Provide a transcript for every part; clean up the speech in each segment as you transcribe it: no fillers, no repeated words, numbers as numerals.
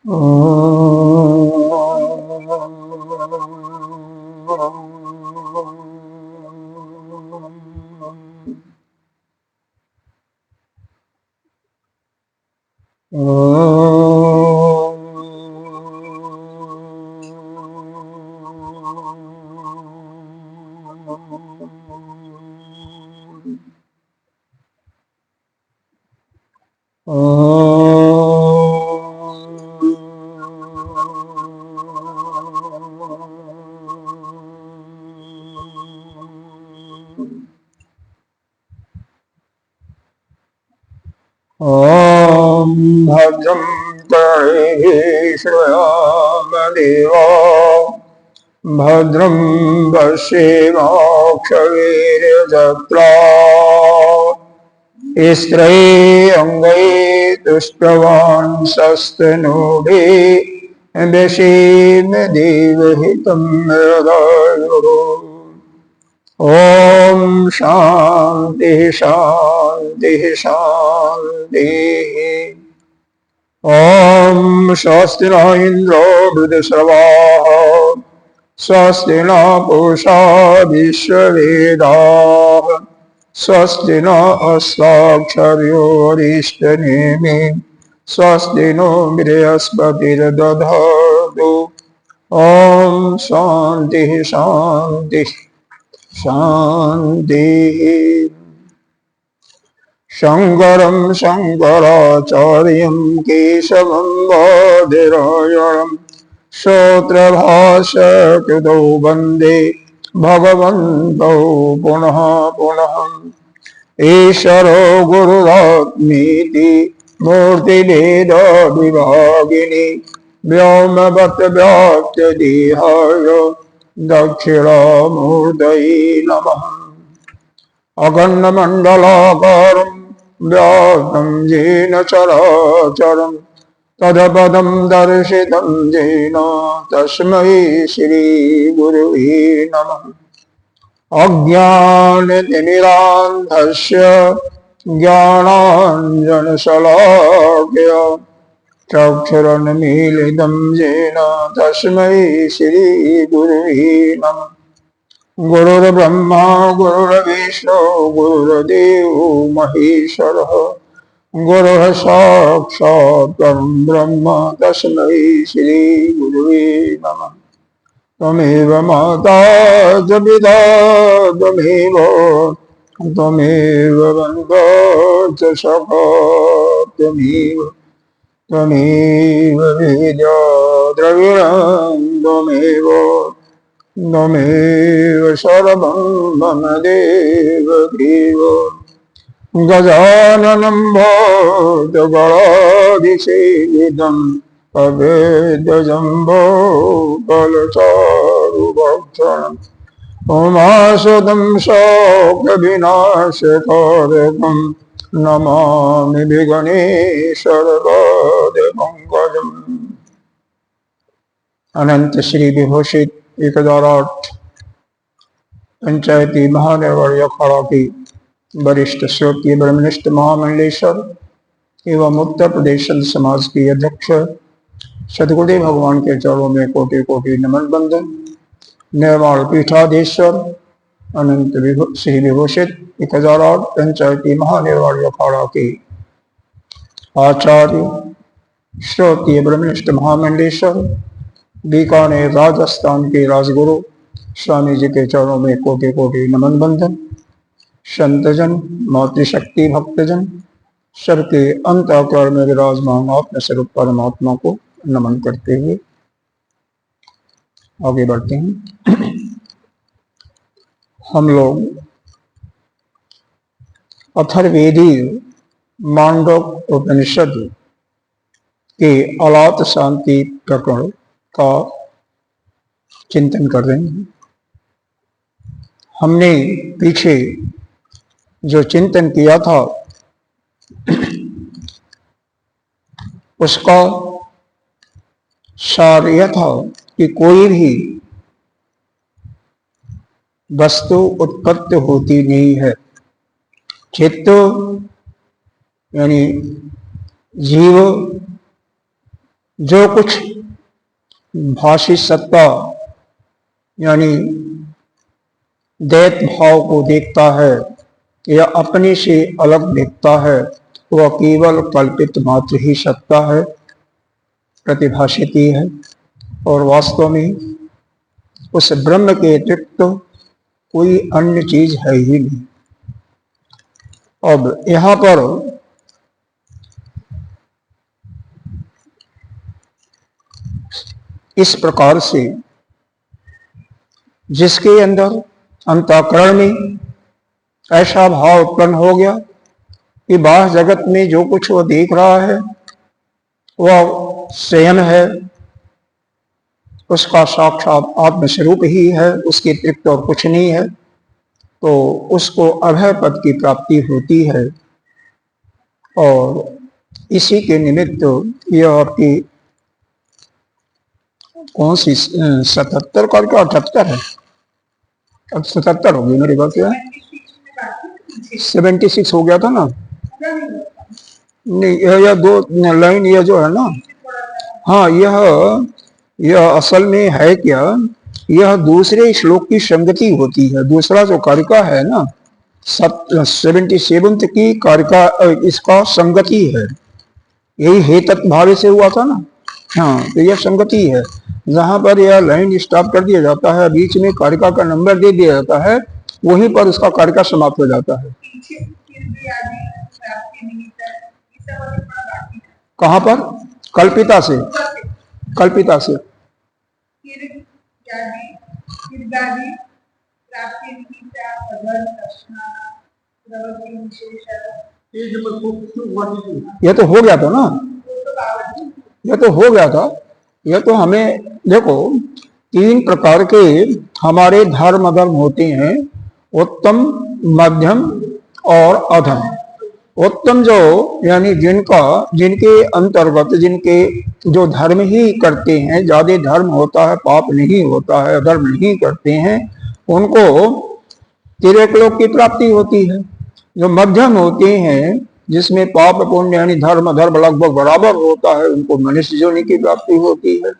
ॐ भद्रं कर्णेभिः श्रुयामदेवा भद्रं पश्येमाक्षवीर्यजत्रा स्त्रैरङ्गैः तुष्टवांसस्तनूभिः व्यसेम देवहितं हृदयो। ओम शांति शांति शांति। ओम स्वस्ति न इंद्रो वृद्धश्रवाः स्वस्ति न पूषा विश्ववेदाः स्वस्ति न अस्ताक्षर्योऽरिष्टनेमि स्वस्ति नो बृहस्पतिर्दधातु। ओम शांति शांति शांति। शंकरं शंकराचार्यं केशवं बादरायणं सूत्रभाष्यकृतौ वन्दे भगवन्तौ पुनः पुनः। ईश्वरो गुरुरात्मेति मूर्तिभेद विभागिनी व्योमवद्व्याप्तदेहाय दक्षिणामूर्तये नमः। अखण्डमण्डलाकारं व्याप्तं येन चराचरं तत्पदं दर्शितं येन तस्मै श्रीगुरुवे नमः। अज्ञानतिमिरान्धस्य ज्ञानाञ्जनशलाकया चक्षुरुन्मीलितं येन तस्मै श्रीगुरुवे नमः। गुरुर्ब्रह्मा गुरुर्विष्णु गुरुर्देवो महेश्वरः गुरुः साक्षात् परं ब्रह्म तस्मै श्रीगुरुवे नमः। त्वमेव माता च पिता त्वमेव बन्धुः च सखा त्वमेव विद्या द्रविणं त्वमेव सर्वं मम देवदेव। गजाननं भूतगणाधिसेवितं अभेद्यजम्बो फलचारुभक्षणम् उमासुतं शोकविनाशकारकं नमामि विघ्नेश्वरपादपङ्कजम्। अनंत श्री विभूषित 1008 पंचायती महानिर्वाण अखाड़ा की वरिष्ठ श्रोतीय ब्रह्मनिष्ठ महामंडलेश्वर एवं उत्तर प्रदेश संत समाज की अध्यक्ष सदगुरुदेव भगवान के चरणों में कोटि कोटि नमन बंदन। निर्वाण पीठाधीश्वर अनंत श्री विभूषित 1008 पंचायती महानिर्वाण अखाड़ा की आचार्य श्रोतीय ब्रह्मनिष्ठ महामंडलेश्वर बीकानेर राजस्थान के राजगुरु स्वामी जी के चरणों में कोटि कोटि नमन बंधन। संतजन मातृशक्ति भक्तजन सबके अंतःकरण में विराजमान आत्म स्वरूप परमात्मा को नमन करते हुए आगे बढ़ते हैं। हम लोग अथर्ववेदीय मांडव्य उपनिषद के अलात शांति प्रकरण का चिंतन कर रहे हैं। हमने पीछे जो चिंतन किया था उसका सार यह था कि कोई भी वस्तु उत्पत्ति होती नहीं है। चित्त यानी जीव जो कुछ भाषी सत्ता यानी दैत भाव को देखता है या अपने से अलग देखता है, वह केवल कल्पित मात्र ही सत्ता है, प्रतिभाषित ही है, और वास्तव में उस ब्रह्म के अतिरिक्त कोई अन्य चीज है ही नहीं। अब यहाँ पर इस प्रकार से जिसके अंदर अंतःकरण में ऐसा भाव उत्पन्न हो गया कि बाह्य जगत में जो कुछ वो देख रहा है वह स्वयं है, उसका साक्षात आत्मस्वरूप ही है, उसके अतिरिक्त और कुछ नहीं है, तो उसको अभय पद की प्राप्ति होती है। और इसी के निमित्त यह आपकी कौन सी 77 का 78 है, अब 77 हो गई मेरे पास, क्या 76 हो गया था ना, नहीं यह दो लाइन यह जो है ना, हाँ यह असल में है क्या, यह दूसरे श्लोक की संगति होती है। दूसरा जो कारिका है ना 77 की कारिका, इसका संगति है, यही हेतु भावे से हुआ था ना, हाँ तो यह संगति है। जहां पर यह लाइन स्टॉप कर दिया जाता है, बीच में कारिका का नंबर दे दिया जाता है, वहीं पर उसका कारिका समाप्त हो जाता है। कहां पर? कल्पिता से, कल्पिता से यह तो हो गया था ना, यह तो हो गया था। यह तो हमें देखो 3 प्रकार के हमारे धर्म अधर्म होते हैं, उत्तम, मध्यम और अधम। उत्तम जो यानी जिनके अंतर्गत जिनके जो धर्म ही करते हैं, ज्यादा धर्म होता है, पाप नहीं होता है, अधर्म नहीं करते हैं, उनको तिर्यकलोक की प्राप्ति होती है। जो मध्यम होते हैं, जिसमें पाप पुण्य यानी धर्म अधर्म लगभग बराबर होता है, उनको मनुष्य योनि की प्राप्ति होती है।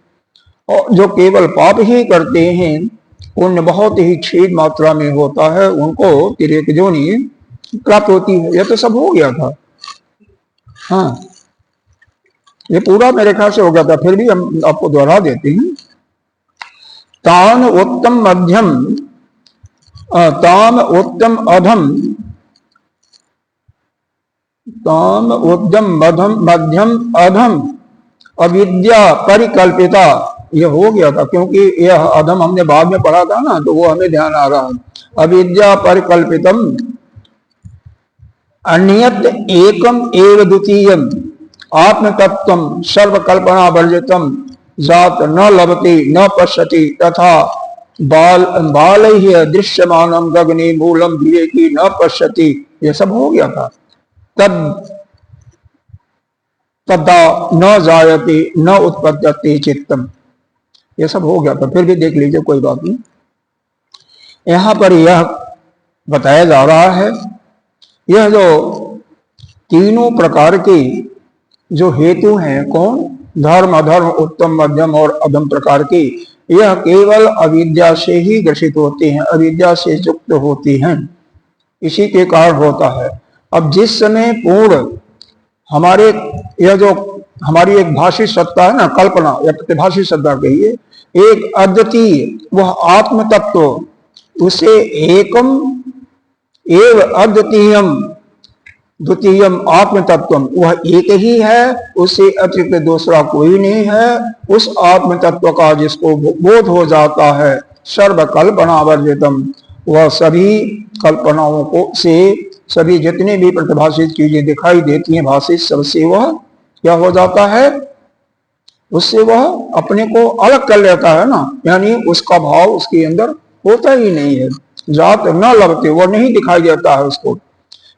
और जो केवल पाप ही करते हैं, पुण्य बहुत ही क्षीण मात्रा में होता है, उनको तिर्यक योनि प्राप्त होती है। यह तो सब हो गया था, हाँ ये पूरा मेरे ख्याल से हो गया था, फिर भी हम आपको दोहरा देते हैं। तान उत्तम मध्यम, ताम उत्तम अधम, ताम उद्यम मध्यम अधम अविद्या परिकल्पिता, यह हो गया था, क्योंकि यह अधम हमने बाद में पढ़ा था ना, तो वो हमें ध्यान आ रहा है। अविद्या परिकल्पितम अन्यत एकम एव द्वितीयम आत्मतत्वम सर्वकल्पना वर्जितम जात न लभते न पश्यति तथा बालैः दृश्यमानम गगने मूलम विवेकी न पश्यति, यह सब हो गया था। तदा न जायते न उत्पद्यते चित्तम, यह सब हो गया था, फिर भी देख लीजिए कोई बात नहीं। यहां पर यह बताया जा रहा है, यह जो तीनों प्रकार के जो हेतु हैं, कौन? धर्म अधर्म उत्तम मध्यम और अधम प्रकार के, यह केवल अविद्या से ही ग्रसित होते हैं, अविद्या से युक्त होते हैं, इसी के कारण होता है। अब जिस समय पूर्ण हमारे यह जो हमारी एक भाषी सत्ता है ना, कल्पना या प्रतिभाषी सत्ता कहिए, एक अद्वितीय वह आत्म तत्व, उसे एकम एव अद्वितीयम द्वितीयम आत्म तत्वम, वह एक ही है, उससे अतिरिक्त दूसरा कोई नहीं है। उस आत्म तत्व का जिसको बोध हो जाता है, सर्व कल्पना वर्जितम, वह सभी कल्पनाओं को से सभी जितने भी प्रतिभाषित चीजें दिखाई देती हैं भाषित, सबसे वह क्या हो जाता है, उससे वह अपने को अलग कर लेता है ना, यानी उसका भाव उसके अंदर होता ही नहीं है। जात न लभते, वह नहीं दिखाई देता है उसको।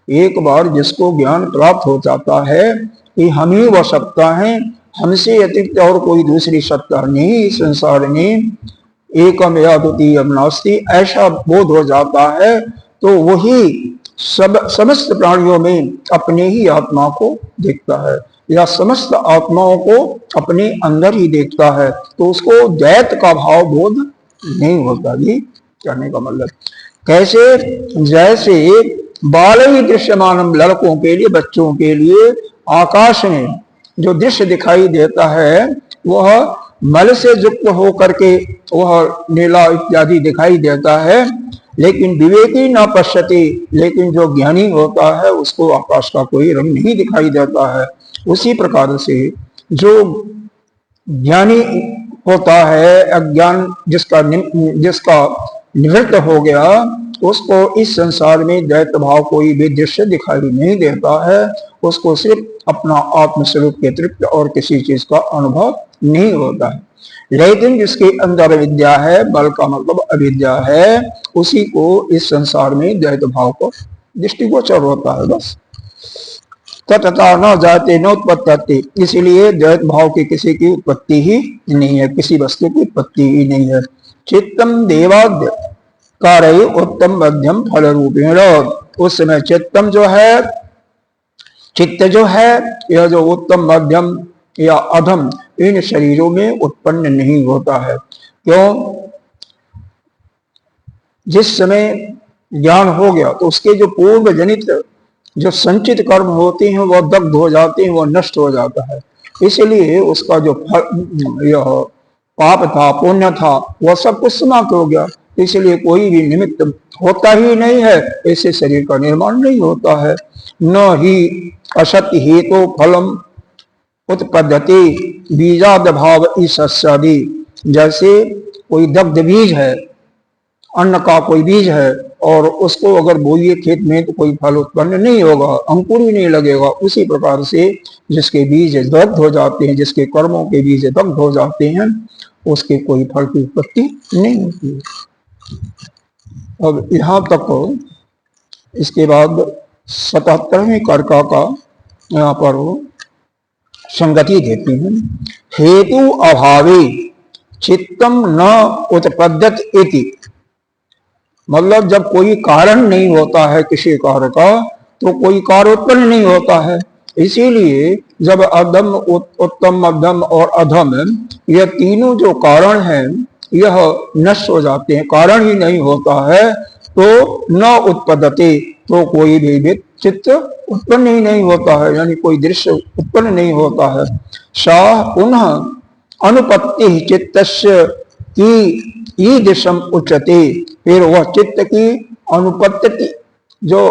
एक बार जिसको ज्ञान प्राप्त हो जाता है कि हम ही वह सत्ता है, हमसे अतिरिक्त और कोई दूसरी सत्ता नहीं संसार में, एकम या द्वितीयम नास्ति, ऐसा बोध हो जाता है, तो वही समस्त प्राणियों में अपने ही आत्मा को देखता है। या समस्त आत्माओं को अपने अंदर ही देखता है तो उसको द्वैत का भाव बोध नहीं होता। ये कहने का मतलब कैसे, जैसे बाल ही दृश्यमानम, लड़कों के लिए, बच्चों के लिए आकाश में जो दृश्य दिखाई देता है वह मल से युक्त हो करके वह नीला इत्यादि दिखाई देता है, लेकिन विवेकी न पश्यति, लेकिन जो ज्ञानी होता है उसको आकाश का कोई रंग नहीं दिखाई देता है। उसी प्रकार से जो ज्ञानी होता है, अज्ञान जिसका निवृत्त हो गया, उसको इस संसार में द्वैत भाव कोई भी दृश्य दिखाई नहीं देता है। उसको सिर्फ अपना आत्मस्वरूप के अतिरिक्त और किसी चीज का अनुभव नहीं होता है। लेकिन जिसके अंदर विद्या है, बल का मतलब अविद्या है, उसी को इस संसार में द्वैत भाव को दृष्टिगोचर होता है। बस तथा न जाते न उत्पत्ति, इसलिए द्वैत भाव की किसी की उत्पत्ति ही नहीं है, किसी वस्तु की उत्पत्ति ही नहीं है। चित्तम देवाद्य कार्य उत्तम मध्यम फल रूपेण, उस समय चित्तम जो है, चित्त जो है, यह जो उत्तम मध्यम या अधम इन शरीरों में उत्पन्न नहीं होता है। क्यों? जिस समय ज्ञान हो गया तो उसके जो पूर्व जनित जो संचित कर्म होते हैं वह दग्ध हो जाते हैं, वह नष्ट हो जाता है। इसलिए उसका जो फल, यह पाप था, पुण्य था, वह सब कुछ समाप्त हो गया। इसलिए कोई भी निमित्त होता ही नहीं है, ऐसे शरीर का निर्माण नहीं होता है। न ही असत्य हेतु फलम उत्पद्यते बीजाद भाव ईसस्यादि, जैसे कोई दग्ध बीज है, अन्न का कोई बीज है और उसको अगर बोइए खेत में तो कोई फल उत्पन्न नहीं होगा, अंकुर ही नहीं लगेगा। उसी प्रकार से जिसके बीज दग्ध हो जाते हैं, जिसके कर्मों के बीज दग्ध हो जाते हैं, उसके कोई फल की उत्पत्ति नहीं होती है। अब यहाँ तक इसके बाद 77वें कर्का का यहाँ पर संगति देती है। हेतु अभावे चित्तम न उत्पद्यत इति, मतलब जब कोई कारण नहीं होता है किसी कार्य का तो कोई कार्य उत्पन्न नहीं होता है। इसीलिए जब अधम, उत्तम, मध्यम और अधम, यह तीनों जो कारण हैं यह नष्ट हो जाते हैं, कारण ही नहीं होता है, तो न उत्पद्यते, तो कोई भी चित्त उत्पन्न ही नहीं होता है, यानी कोई दृश्य उत्पन्न नहीं होता है। सा पुनः अनुपत्ति चित्तस्य की ईदृशम उच्यते, फिर वह चित्त की अनुपत्ति, जो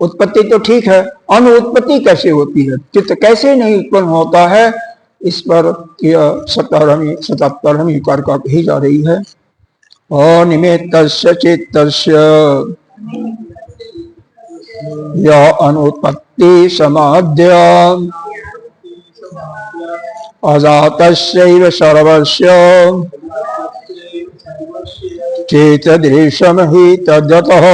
उत्पत्ति तो ठीक है, अनुत्पत्ति कैसे होती है, चित्त कैसे नहीं उत्पन्न होता है, इस पर यह 77वीं कर्का कही जा रही है। अनिमित्तस्य चित्तस्य या अनुत्पत्ति समाद्य अजातस्यैव सर्वस्य चेतदृशम ही तद्यतः।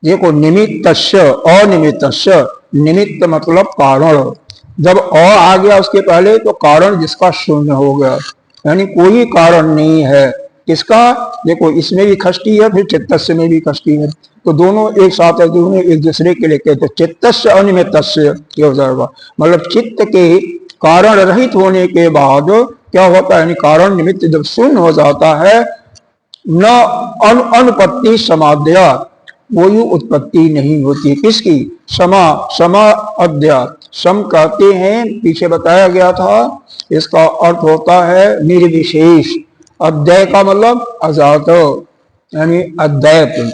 देखो, निमित्तस्य, अनिमित्तस्य, निमित्त मतलब कारण, जब आ गया उसके पहले तो कारण जिसका शून्य हो गया, यानी कोई कारण नहीं है। किसका? देखो, इसमें भी खष्टी है, फिर चित्तस्य में भी खष्टी है, तो दोनों एक साथ है, दोनों एक दूसरे के लिए कहते। चित्तस्य अनिमित्तस्य हो जाएगा, मतलब चित्त के कारण रहित होने के बाद क्या होता है, यानी कारण निमित्त जब शून्य हो जाता है, न अनुपत्ति समाद्या, कोई उत्पत्ति नहीं होती। किसकी? समा अद्या, सम कहते हैं, पीछे बताया गया था, इसका अर्थ होता है निर्विशेष। अद्वय का मतलब अजात, यानी अद्वैत,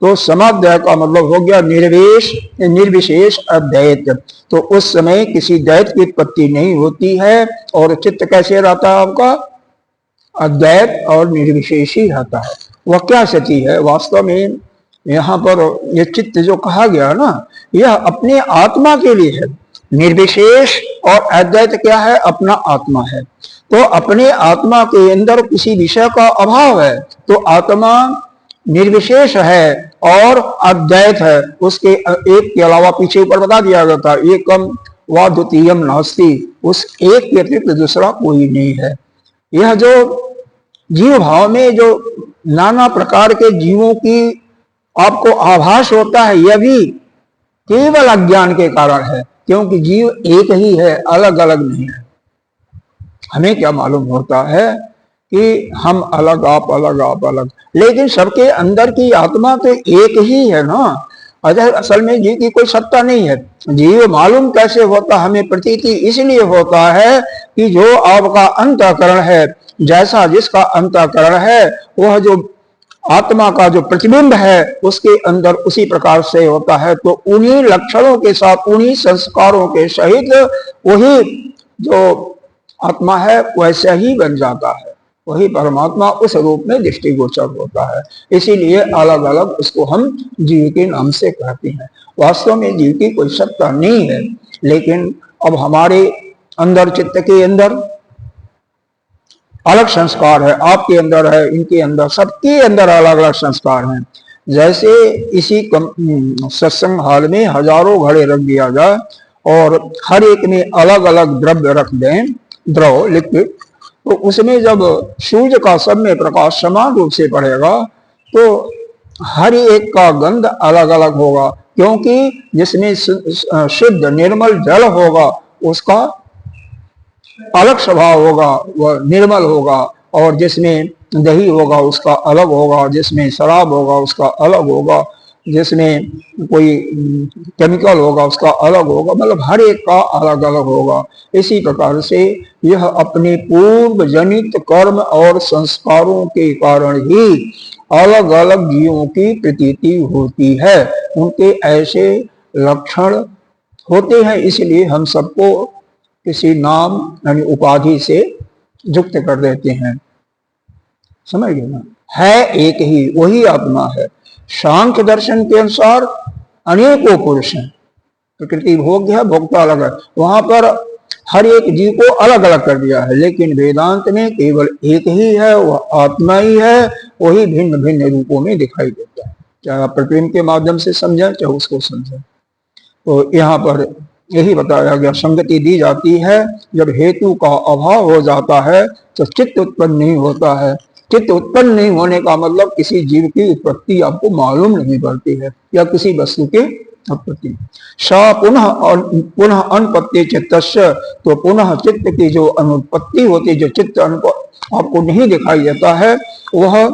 तो समाद्वय का मतलब हो गया निर्विशेष अद्वैत। तो उस समय किसी द्वैत की उत्पत्ति नहीं होती है, और चित्त कैसे रहता है आपका? अद्वैत और निर्विशेष ही रहता है। वह क्या स्थिति है वास्तव में? यहाँ पर यह चित्त जो कहा गया ना, यह अपने आत्मा के लिए है। निर्विशेष और अद्वैत क्या है? अपना आत्मा है। तो अपने आत्मा के अंदर किसी विषय का अभाव है, तो आत्मा निर्विशेष है और अद्वैत है। उसके एक के अलावा पीछे ऊपर बता दिया गया था, एकम व द्वितीयम नास्ति, उस एक के अतिरिक्त दूसरा कोई नहीं है। यह जो जीव भाव में जो नाना प्रकार के जीवों की आपको आभास होता है, यह भी केवल अज्ञान के कारण है, क्योंकि जीव एक ही है, अलग अलग नहीं है। हमें क्या मालूम होता है कि हम अलग, आप अलग, आप अलग, लेकिन सबके अंदर की आत्मा तो एक ही है ना। असल में जीव की कोई सत्ता नहीं है। जीव मालूम कैसे होता, हमें प्रतीति इसलिए होता है कि जो आपका अंतःकरण है, जैसा जिसका अंतःकरण है, वह जो आत्मा का जो प्रतिबिंब है उसके अंदर उसी प्रकार से होता है। तो उन्हीं लक्षणों के साथ, उन्हीं संस्कारों के सहित वही जो आत्मा है वैसा ही बन जाता है, वही परमात्मा उस रूप में दृष्टिगोचर होता है। इसीलिए अलग अलग उसको हम जीव के नाम से कहते हैं। वास्तव में जीव की कोई सत्ता नहीं है, लेकिन अब हमारे अंदर, चित्त के अंदर अलग संस्कार है, आपके अंदर है, इनके अंदर, सबके अंदर अलग अलग संस्कार हैं। जैसे इसी सत्संग हाल में हजारों घड़े रख दिया जाए और हर एक में अलग अलग द्रव्य रख दें, द्रव, लिक्विड, तो उसमें जब सूर्य का सब में प्रकाश समान रूप से पड़ेगा तो हर एक का गंध अलग अलग होगा, क्योंकि जिसमें शुद्ध निर्मल जल होगा उसका अलग स्वभाव होगा, वह निर्मल होगा, और जिसमें दही होगा उसका अलग होगा, जिसमें शराब होगा उसका अलग होगा, जिसमें कोई केमिकल होगा उसका अलग होगा, मतलब हर एक का अलग अलग होगा। इसी प्रकार से यह अपने पूर्व जनित कर्म और संस्कारों के कारण ही अलग अलग जीवों की प्रतीति होती है। उनके ऐसे लक्षण होते हैं, इसलिए हम सबको किसी नाम यानी उपाधि से युक्त कर देते हैं। समझ गए ना? है एक ही, वही आत्मा है। सांख्य दर्शन के अनुसार अनेकों पुरुष हैं, प्रकृति भोग्य है, भोक्ता अलग है, वहां पर हर एक जीव को अलग अलग कर दिया है। लेकिन वेदांत में केवल एक ही है, वह आत्मा ही है, वही भिन्न भिन्न रूपों में दिखाई देता है। चाहे आप प्रतिबिंब के माध्यम से समझें, चाहे उसको समझें। तो यहाँ पर यही बताया गया, संगति दी जाती है जब हेतु का अभाव हो जाता है तो चित्त उत्पन्न नहीं होता है। चित्त उत्पन्न नहीं होने का मतलब किसी जीव की उत्पत्ति आपको मालूम नहीं पड़ती है, या किसी वस्तु के उत्पत्ति। स पुनः पुनः अनुपत्ति चित्तस्य, तो पुनः चित्त की जो अनुत्पत्ति होती है, जो चित्त आपको नहीं दिखाई देता है, वह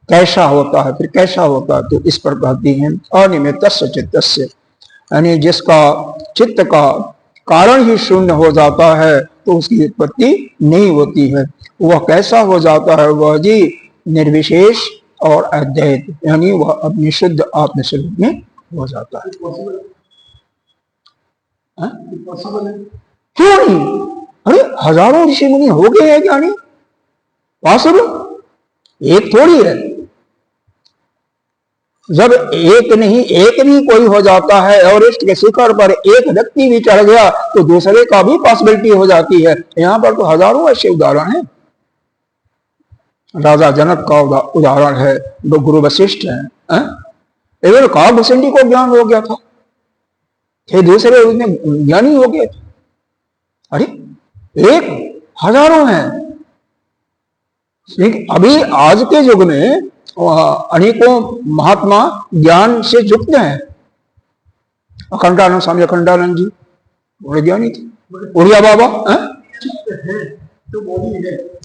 कैसा होता है, फिर कैसा होता है? तो इस पर कहती है अनिमित्तस्य चित्तस्य, यानी जिसका चित्त का कारण ही शून्य हो जाता है तो उसकी उत्पत्ति नहीं होती है। वह कैसा हो जाता है? वह जी निर्विशेष और अद्वैत, यानी वह अपनी शुद्ध आत्मस्वरूप में हो जाता है। क्यों नहीं? अरे हजारों ऋषि मुनि हो गए हैं ज्ञानी, वास्तव एक थोड़ी है। जब एक नहीं, एक भी कोई हो जाता है, एवरेस्ट के शिखर पर एक व्यक्ति भी चढ़ गया तो दूसरे का भी पॉसिबिलिटी हो जाती है। यहां पर तो हजारों ऐसे उदाहरण हैं। राजा जनक का उदाहरण है, गुरु वशिष्ठ है, एवं कालभूषणी को ज्ञान हो गया था, फिर दूसरे उसमें ज्ञानी हो गए थे। अरे एक हजारों हैं। अभी आज के युग में अनेकों महात्मा ज्ञान से युक्त हैं। अखंडानंद स्वामी अखंडानंद जी बड़े ज्ञानी थे। उड़िया बाबा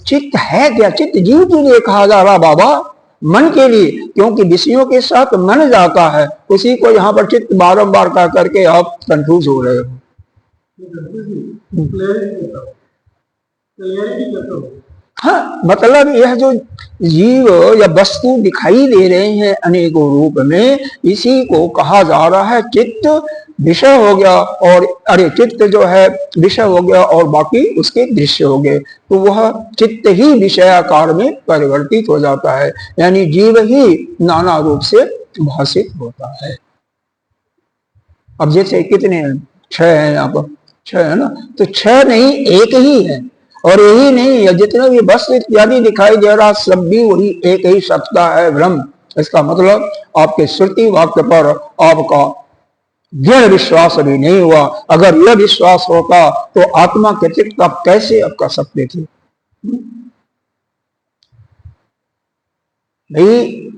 चित्त है क्या? चित्त जीव के लिए कहा जा रहा बाबा, मन के लिए, क्योंकि विषयों के साथ मन जाता है, उसी को यहाँ पर चित्त बारंबार कह करके आप कंफ्यूज हो रहे हो। हाँ, मतलब यह जो जीव या वस्तु दिखाई दे रहे हैं अनेकों रूप में, इसी को कहा जा रहा है चित्त विषय हो गया, और अरे चित्त जो है विषय हो गया और बाकी उसके दृश्य हो गए, तो वह चित्त ही विषयाकार में परिवर्तित हो जाता है, यानी जीव ही नाना रूप से भाषित होता है। अब जैसे कितने हैं? 6 हैं यहाँ पर, 6 है ना, तो 6 नहीं एक ही है। और यही नहीं है, जितने भी वस्तु इत्यादि दिखाई दे रहा सब भी वही एक ही सत्ता है, ब्रह्म। इसका मतलब आपके श्रुति वाक्य पर आपका दृढ़ विश्वास अभी नहीं हुआ। अगर यह विश्वास होता तो आत्मा के चित्त आप कैसे अब कर सकते थे? भाई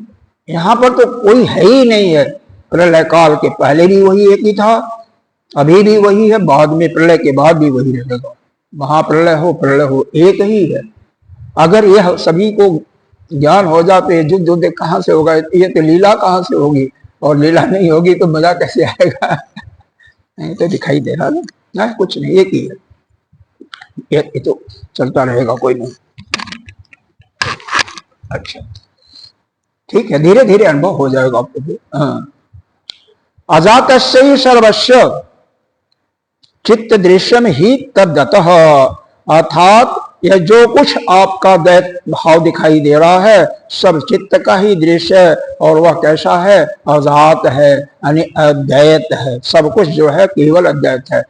यहां पर तो कोई है ही नहीं है। प्रलय काल के पहले भी वही एक ही था, अभी भी वही है, बाद में प्रलय के बाद भी वही रहेगा। महाप्रलय हो प्रलय हो एक ही है। अगर यह सभी को ज्ञान हो जाते, युद्ध युद्ध कहाँ से होगा, ये तो लीला कहाँ से होगी, और लीला नहीं होगी तो मजा कैसे आएगा। नहीं तो दिखाई दे रहा ना, कुछ नहीं, एक ही है, ये तो चलता रहेगा, कोई नहीं। अच्छा ठीक है, धीरे धीरे अनुभव हो जाएगा आपको भी। हाँ, अजात सर्वस्व चित्त दृश्यम ही तद्गतः, अर्थात यह जो कुछ आपका दैत भाव दिखाई दे रहा है सब चित्त का ही दृश्य है, और वह कैसा है, अजात है, यानी अद्वैत है। सब कुछ जो है केवल अद्वैत है,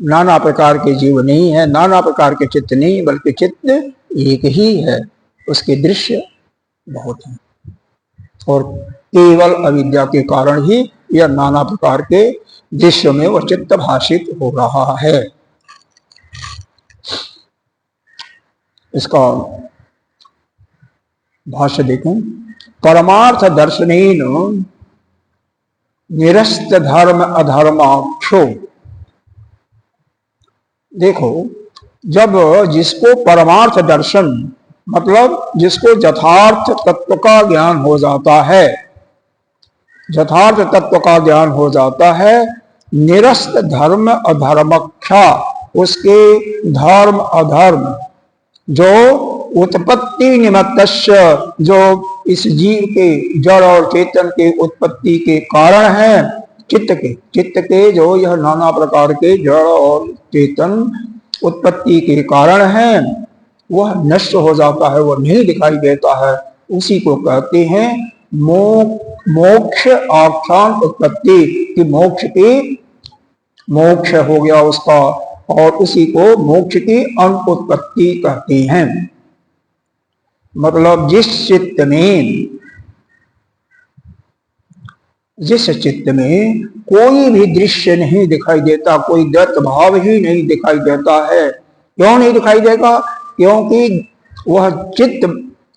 नाना प्रकार के जीव नहीं है, नाना प्रकार के चित्त नहीं, बल्कि चित्त एक ही है, उसके दृश्य बहुत हैं, और केवल अविद्या के कारण ही यह नाना प्रकार के दृश्य में वह चित्त भाषित हो रहा है। इसका भाष्य देखें, परमार्थ दर्शनेन निरस्त धर्म अधर्माक्षो। देखो, जब जिसको परमार्थ दर्शन मतलब जिसको यथार्थ तत्व का ज्ञान हो जाता है, यथार्थ तत्व का ज्ञान हो जाता है, निरस्त धर्म अधर्मख्या, उसके धर्म अधर्म जो उत्पत्ति निमित्तस्य, जो इस जीव के जड़ और चेतन के उत्पत्ति के कारण है, चित्त के जो यह नाना प्रकार के जड़ और चेतन उत्पत्ति के कारण है, वह नष्ट हो जाता है, वह नहीं दिखाई देता है। उसी को कहते हैं मोक्ष आख्यान उत्पत्ति, कि मोक्ष हो गया उसका, और उसी को मोक्ष की अनुत्पत्ति कहते हैं। मतलब जिस चित्त में कोई भी दृश्य नहीं दिखाई देता, कोई द्वैत भाव ही नहीं दिखाई देता है। क्यों नहीं दिखाई देगा? क्योंकि वह चित्त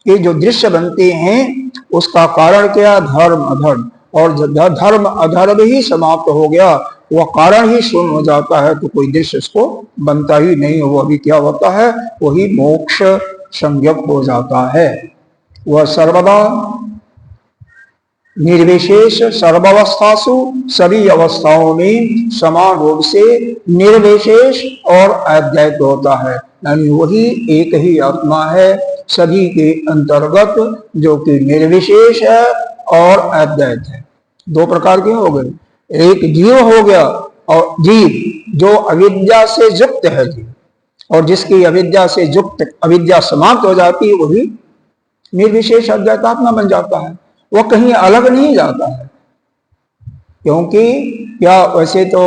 के जो दृश्य बनते हैं उसका कारण क्या? धर्म अधर्म, और जब धर्म अधर्म ही समाप्त हो गया, वह कारण ही शून्य हो जाता है, तो कोई दृश्य उसको बनता ही नहीं। वह भी क्या होता है? वही मोक्ष संज्ञक हो जाता है। वह सर्वदा निर्विशेष, सर्वावस्थासु सभी अवस्थाओं में समान रूप से निर्विशेष और अद्वैत होता है, यानी वही एक ही आत्मा है सभी के अंतर्गत, जो कि निर्विशेष है और अद्वैत है। दो प्रकार के हो गए, एक जीव हो गया, और जीव जो अविद्या से युक्त है जीव, और जिसकी अविद्या से युक्त अविद्या समाप्त हो जाती है वही निर्विशेष अद्वैतात्मा बन जाता है। वह कहीं अलग नहीं जाता है, क्योंकि क्या वैसे तो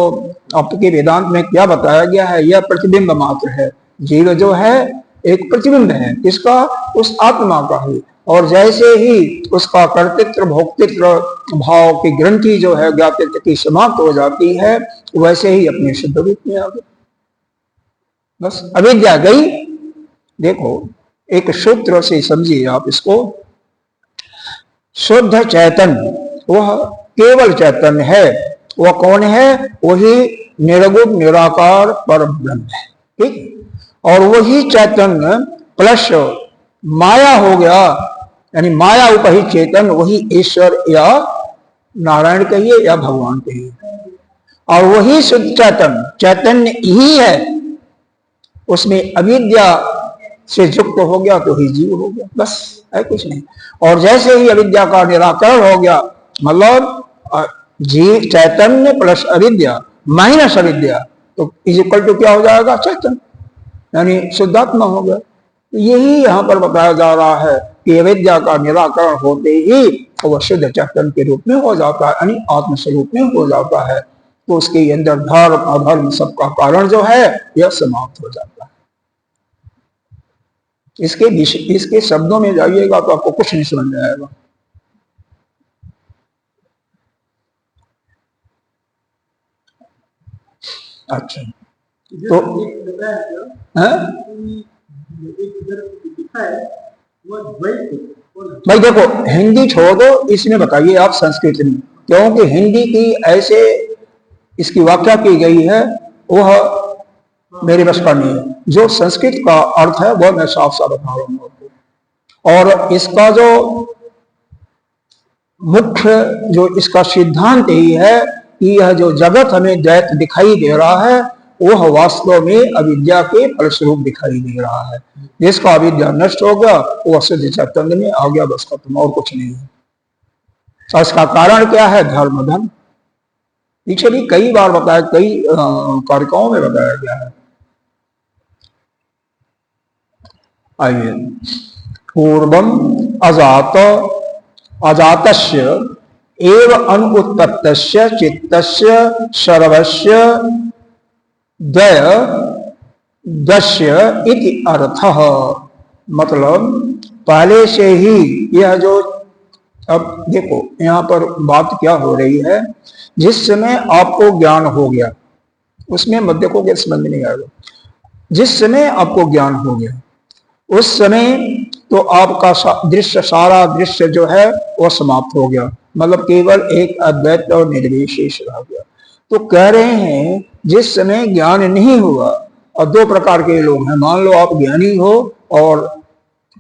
आपके वेदांत में क्या बताया गया है? यह प्रतिबिंब मात्र है। जीव जो है एक प्रतिबिंब है, किसका? उस आत्मा का ही। और जैसे ही उसका कर्तृत्व भोक्तृत्व भाव की ग्रंथि जो है ज्ञातृत्व की समाप्त हो जाती है, वैसे ही अपने शुद्ध रूप में आ गए, बस अविद्या गई। देखो, एक सूत्र से समझिए आप इसको। शुद्ध चैतन्य वह केवल चैतन्य है। वह कौन है? वही निर्गुण निराकार परब्रह्म है, ठीक। और वही चैतन्य प्लस माया हो गया, यानी माया उपहित चेतन, वही ईश्वर या नारायण कहिए या भगवान कहिए। और वही शुद्ध चैतन्य ही है, उसमें अविद्या से युक्त हो गया तो ही जीव हो गया, बस है कुछ नहीं। और जैसे ही अविद्या का निराकरण हो गया, मतलब जीव चैतन्य प्लस अविद्या माइनस अविद्या, तो इज इक्वल टू क्या हो जाएगा? चैतन्य, यानी शुद्धात्मा हो गया। यही यहाँ पर बताया जा रहा है कि अविद्या का निराकरण होते ही वह शुद्ध चैतन्य के रूप में हो जाता है, यानी आत्मस्वरूप में हो जाता है। तो उसके अंदर धर्म अधर्म सबका कारण जो है यह समाप्त हो जाता है। इसके शब्दों में जाइएगा तो आपको कुछ नहीं समझ में आएगा। अच्छा, तो भाई देखो, हिंदी छोड़ दो, इसमें बताइए आप संस्कृत में क्योंकि हिंदी की ऐसे इसकी व्याख्या की गई है, वह मेरे बस का नहीं है। जो संस्कृत का अर्थ है वह मैं साफ साफ बता रहा हूं आपको। और इसका जो मुख्य जो इसका सिद्धांत ही है कि यह जो जगत हमें द्वैत दिखाई दे रहा है वह वास्तव में अविद्या के फलस्वरूप दिखाई दे रहा है। जिसका अविद्या नष्ट हो गया वह शुद्ध चैतन्य में आ गया, बस खत्म, और कुछ नहीं है। और इसका कारण क्या है? धर्म धर्म। पीछे भी कई बार बताया, कई कार्यक्रमों में बताया गया है। आइए, पूर्वम अजात अजातस्य एव अनुत्पत्तस्य चित्तस्य सर्वस्य द्वय दस्य इति अर्थः। मतलब पहले से ही यह जो, अब देखो यहाँ पर बात क्या हो रही है, जिस समय आपको ज्ञान हो गया, उसमें मत देखो कि समझ में नहीं आएगा। जिस समय आपको ज्ञान हो गया उस समय तो आपका दृश्य, सारा दृश्य जो है वह समाप्त हो गया, मतलब केवल एक अद्वैत और निर्विशेष रह गया। तो कह रहे हैं जिस समय ज्ञान नहीं हुआ, और दो प्रकार के लोग हैं, मान लो आप ज्ञानी हो और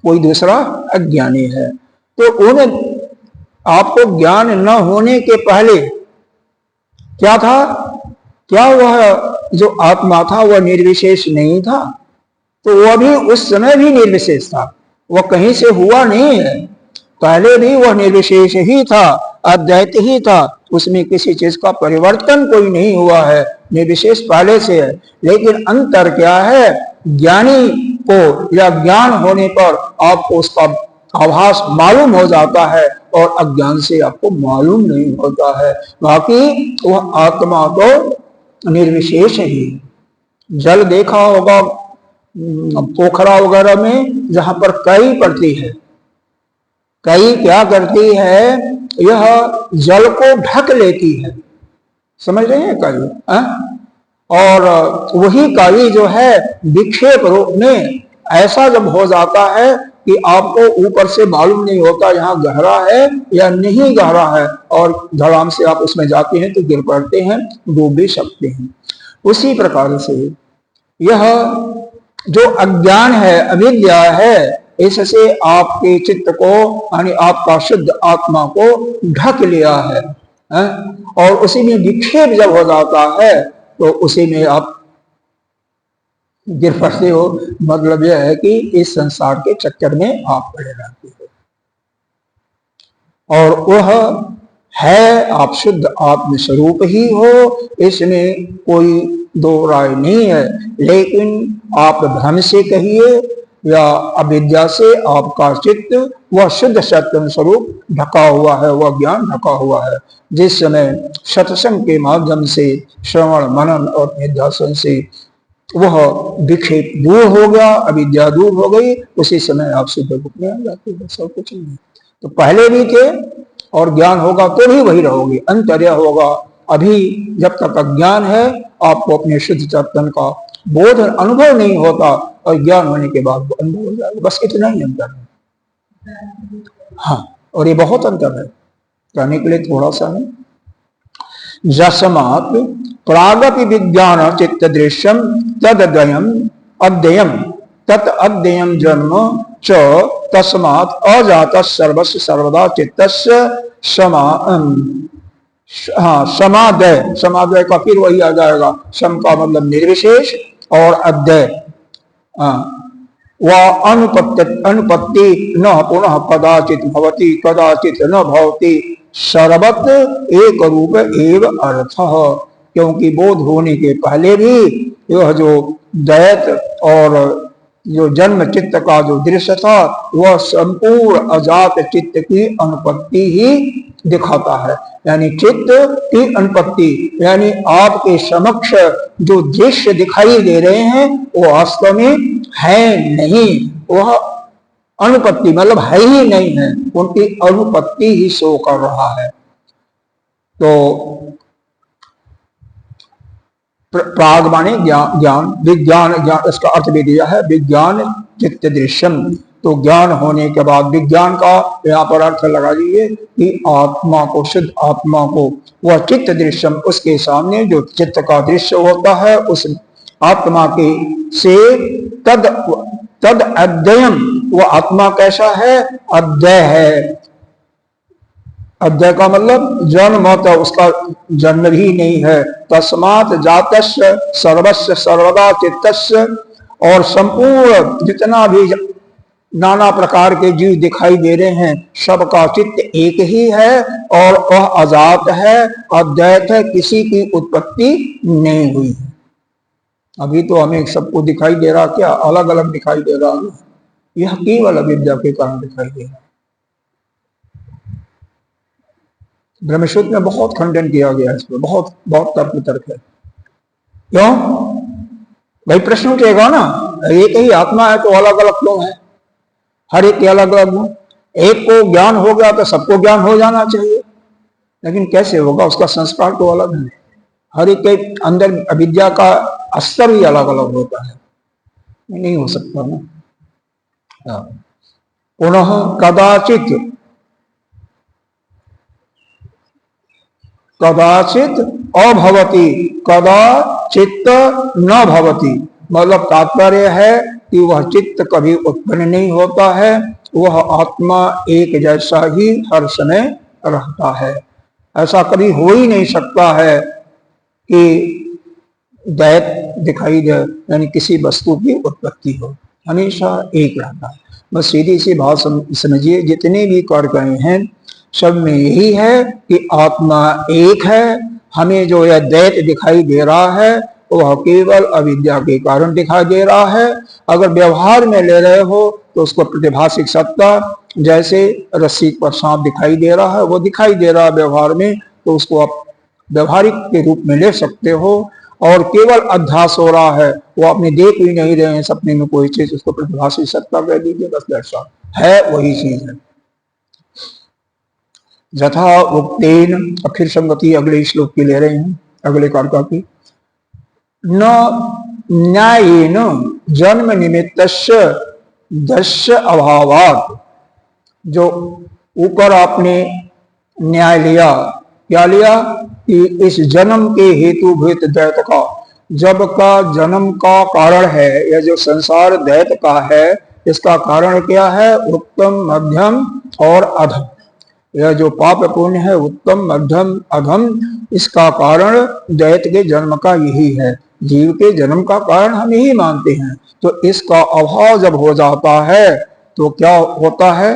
कोई दूसरा अज्ञानी है, तो उन आपको ज्ञान न होने के पहले क्या था? क्या वह जो आत्मा था वह निर्विशेष नहीं था? तो वह भी उस समय भी निर्विशेष था, वह कहीं से हुआ नहीं है। पहले भी वह निर्विशेष ही था, अद्वैत ही था, उसमें किसी चीज का परिवर्तन कोई नहीं हुआ है, निर्विशेष पहले से है। लेकिन अंतर क्या है? ज्ञानी को या ज्ञान होने पर आपको उसका आभास मालूम हो जाता है और अज्ञान से आपको मालूम नहीं होता है। बाकी वह आत्मा तो निर्विशेष ही। जल देखा होगा पोखरा वगैरह में, जहां पर कई पड़ती है, कई क्या करती है, यह जल को ढक लेती है, समझ रहे हैं कई। और वही काली जो है विक्षेप रूप में ऐसा जब हो जाता है कि आपको ऊपर से मालूम नहीं होता यहाँ गहरा है या नहीं गहरा है, और धड़ाम से आप उसमें जाते हैं तो गिर पड़ते हैं, डूब भी सकते हैं। उसी प्रकार से यह जो अज्ञान है, अविद्या है, इससे आपके चित्त को यानी आपका शुद्ध आत्मा को ढक लिया है, और उसी में विक्षेप जब हो जाता है तो उसी में आप गिर पड़ते हो। मतलब यह है कि इस संसार के चक्कर में आप पड़े रहते हो, और वह है आप शुद्ध आत्म स्वरूप ही हो, इसमें कोई दो राय नहीं है। लेकिन आप भ्रम से कहिए या अविद्या से आपका चित्त वह शुद्ध सत्य स्वरूप ढका हुआ है, वह ज्ञान ढका हुआ है। जिस समय सत्संग के माध्यम से श्रवण मनन और निध्यासन से वह विक्षेप दूर हो गया, अविद्या दूर हो गई, उसी समय आप शुद्ध रूप में आ जाते हो, सब कुछ नहीं। तो पहले भी थे और ज्ञान होगा तो भी वही रहोगे, अंतर यह होगा अभी जब तक अज्ञान है आपको अपने शुद्ध चेतन का बोध अनुभव नहीं होता, और ज्ञान होने के बाद अनुभव हो जाएगा, बस इतना ही अंतर है। हाँ, और ये बहुत अंतर है, कहने के लिए थोड़ा सा नहीं। यस्मात् प्रागपि विज्ञान चित्त दृश्यम तदद्वयम अद्वयम तत् अद्वयम जन्म च तस्मात् अजात सर्वस्य सर्वदा चित्तस्य समादय। समादय का फिर वही आ जाएगा, सम का मतलब निर्विशेष और अद्वय। वह अनुपत्ति न पुनः कदाचित भवति कदाचित न भवति सर्वत्र एक रूप एव अर्थ। क्योंकि बोध होने के पहले भी यह जो द्वैत और जो जन्म चित्त का जो दृश्य था वह संपूर्ण अजात चित्त की अनुपत्ति ही दिखाता है। यानी चित्त की अनुपत्ति, यानी आपके समक्ष जो दृश्य दिखाई दे रहे हैं वो वास्तव में है नहीं, वह अनुपत्ति मतलब है ही नहीं है, उनकी अनुपत्ति ही शो कर रहा है। तो प्राग माने ज्ञान, विज्ञान, इसका अर्थ भी दिया है विज्ञान चित्त दृश्यम। तो ज्ञान होने के बाद विज्ञान का यहाँ पर अर्थ लगा लीजिए कि आत्मा को, शुद्ध आत्मा को, वह चित्त दृश्यम, उसके सामने जो चित्त का दृश्य होता है उस आत्मा के से तद तद अध्ययन, वह आत्मा कैसा है? अध्यय है। अध्यय का मतलब जन्म होता, उसका जन्म भी नहीं है। तस्मात् जातस्य सर्वस्य सर्वदा चित्तस्य, और संपूर्ण जितना भी नाना प्रकार के जीव दिखाई दे रहे हैं सबका चित्त एक ही है और वह अजात है, अद्वैत है, किसी की उत्पत्ति नहीं हुई। अभी तो हमें सबको दिखाई दे रहा, क्या अलग अलग दिखाई दे रहा है, यह केवल अविद्या के कारण दिखाई दे रहा। ब्रह्मसूत्र में बहुत खंडन किया गया है इसमें, बहुत बहुत तर्क है। क्यों भाई? प्रश्न उठेगा ना, एक ही आत्मा है तो अलग अलग क्यों है? हर एक के अलग अलग गुण। एक को ज्ञान हो गया तो सबको ज्ञान हो जाना चाहिए, लेकिन कैसे होगा? उसका संस्कार तो अलग है। हर एक के अंदर अविद्या का स्तर भी अलग अलग होता है, नहीं हो सकता ना। पुनः कदाचित कदाचित अभवति, कदाचित न भवति, मतलब तात्पर्य है कि वह चित्त कभी उत्पन्न नहीं होता है, वह आत्मा एक जैसा ही हर समय रहता है। ऐसा कभी हो ही नहीं सकता है कि दैत दिखाई दे, यानी किसी वस्तु की उत्पत्ति हो, हमेशा एक रहता है। बस सीधी सी बात समझिए, जितने भी कार्य हैं सब में यही है कि आत्मा एक है। हमें जो यह दैत दिखाई दे रहा है वह केवल अविद्या के कारण दिखाई दे रहा है। अगर व्यवहार में ले रहे हो तो उसको प्रतिभाषिक सत्ता, जैसे रस्सी पर सांप दिखाई दे रहा है, वो दिखाई दे रहा है व्यवहार में, तो उसको आप व्यवहारिक के रूप में ले सकते हो। और केवल अध्यास हो रहा है, वो अपने देख भी नहीं रहे हैं सपने में कोई चीज, उसको प्रतिभाषिक सत्ता कह दीजिए, बस ऐसा है, वही चीज है। यथा उक्तेन, अब फिर संगति अगले श्लोक की ले रहे हैं, अगले कारका की। न न्यायेन जन्म निमित्तस्य दस्य अभावात्, जो ऊपर आपने न्याय लिया, क्या लिया? कि इस जन्म के हेतु भूत दैत का, जब का जन्म का कारण है, यह जो संसार दैत का है, इसका कारण क्या है? उत्तम, मध्यम और अधम। यह जो पाप पुण्य है, उत्तम, मध्यम, अधम, इसका कारण दैत के जन्म का यही है। जीव के जन्म का कारण हम यही मानते हैं। तो इसका अभाव जब हो जाता है तो क्या होता है?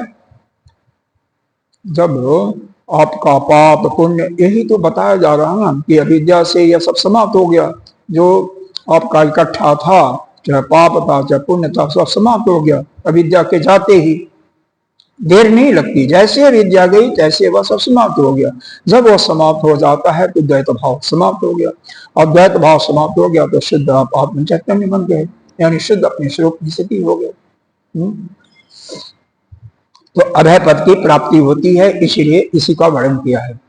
जब आपका पाप पुण्य, यही तो बताया जा रहा है ना कि अविद्या से यह सब समाप्त हो गया। जो आपका इकट्ठा था, चाहे पाप था चाहे पुण्य था, सब समाप्त हो गया अविद्या के जाते ही। देर नहीं लगती, जैसे अविद्या गई तैसे वह सब समाप्त हो गया। जब वह समाप्त हो जाता है तो द्वैत भाव समाप्त हो गया, और द्वैत भाव समाप्त हो गया तो शुद्ध आप आत्म चैतन्य बन गए, यानी शुद्ध अपने स्वरूप की स्थिति हो गए। तो अभय पद की प्राप्ति होती है, इसीलिए इसी का वर्णन किया है।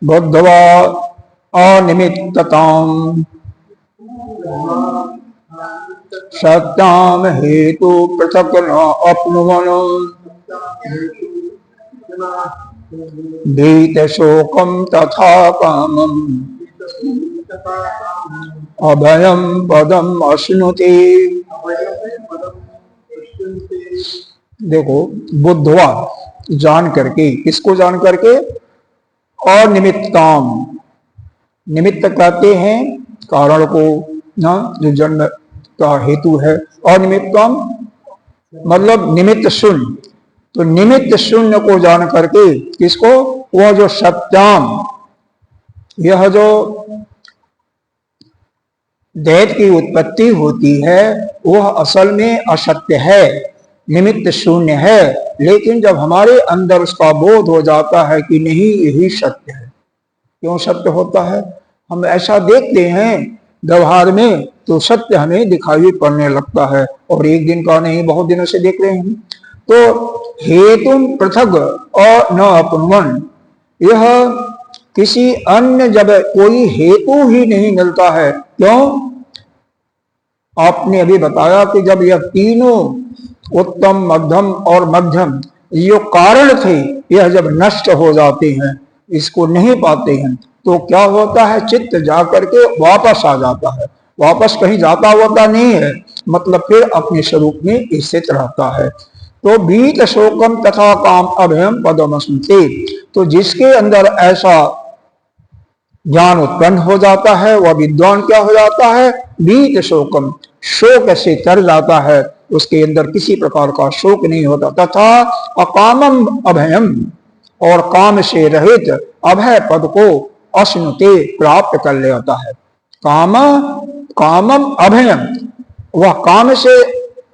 बुद्धवा अनिमित्तताम् सत्याम हेतु पृथक न अपनुवन भीत शोकम तथा कामम अभयम पदम अश्नुते। देखो, बुद्धवा जान करके, किसको जान करके? अनिमित्ताम, निमित्त कहते हैं कारण को ना, जो जन्म का हेतु है। अनिमित्तम मतलब निमित्त शून्य, तो निमित्त शून्य को जान करके, किसको? वह जो सत्याम, यह जो दैत की उत्पत्ति होती है वह असल में असत्य है, निमित्त शून्य है। लेकिन जब हमारे अंदर उसका बोध हो जाता है कि नहीं यही सत्य है। क्यों सत्य होता है? हम ऐसा देखते हैं व्यवहार में तो सत्य हमें दिखाई पड़ने लगता है, और एक दिन का नहीं, बहुत दिनों से देख रहे हैं। तो हेतु पृथक और न अपनुवन, यह किसी अन्य, जब कोई हेतु ही नहीं मिलता है, क्यों? आपने अभी बताया कि जब यह तीनों उत्तम, मध्यम और मध्यम जो कारण थे, यह जब नष्ट हो जाते हैं, इसको नहीं पाते हैं, तो क्या होता है, चित्त जाकर के वापस आ जाता है। वापस कहीं जाता होता नहीं है, मतलब फिर अपने स्वरूप में स्थित रहता है। तो बीत शोकम तथा काम अभयम पदमस्मृते, तो जिसके अंदर ऐसा ज्ञान उत्पन्न हो जाता है, वह विद्वान क्या हो जाता है, बीत शोकम, शोक से तर जाता है, उसके अंदर किसी प्रकार का शोक नहीं होता। तथा अकामम अभयम, और काम से रहित अभय पद को अश्नुते प्राप्त कर लेता है। काम कामम अभयम, वह काम से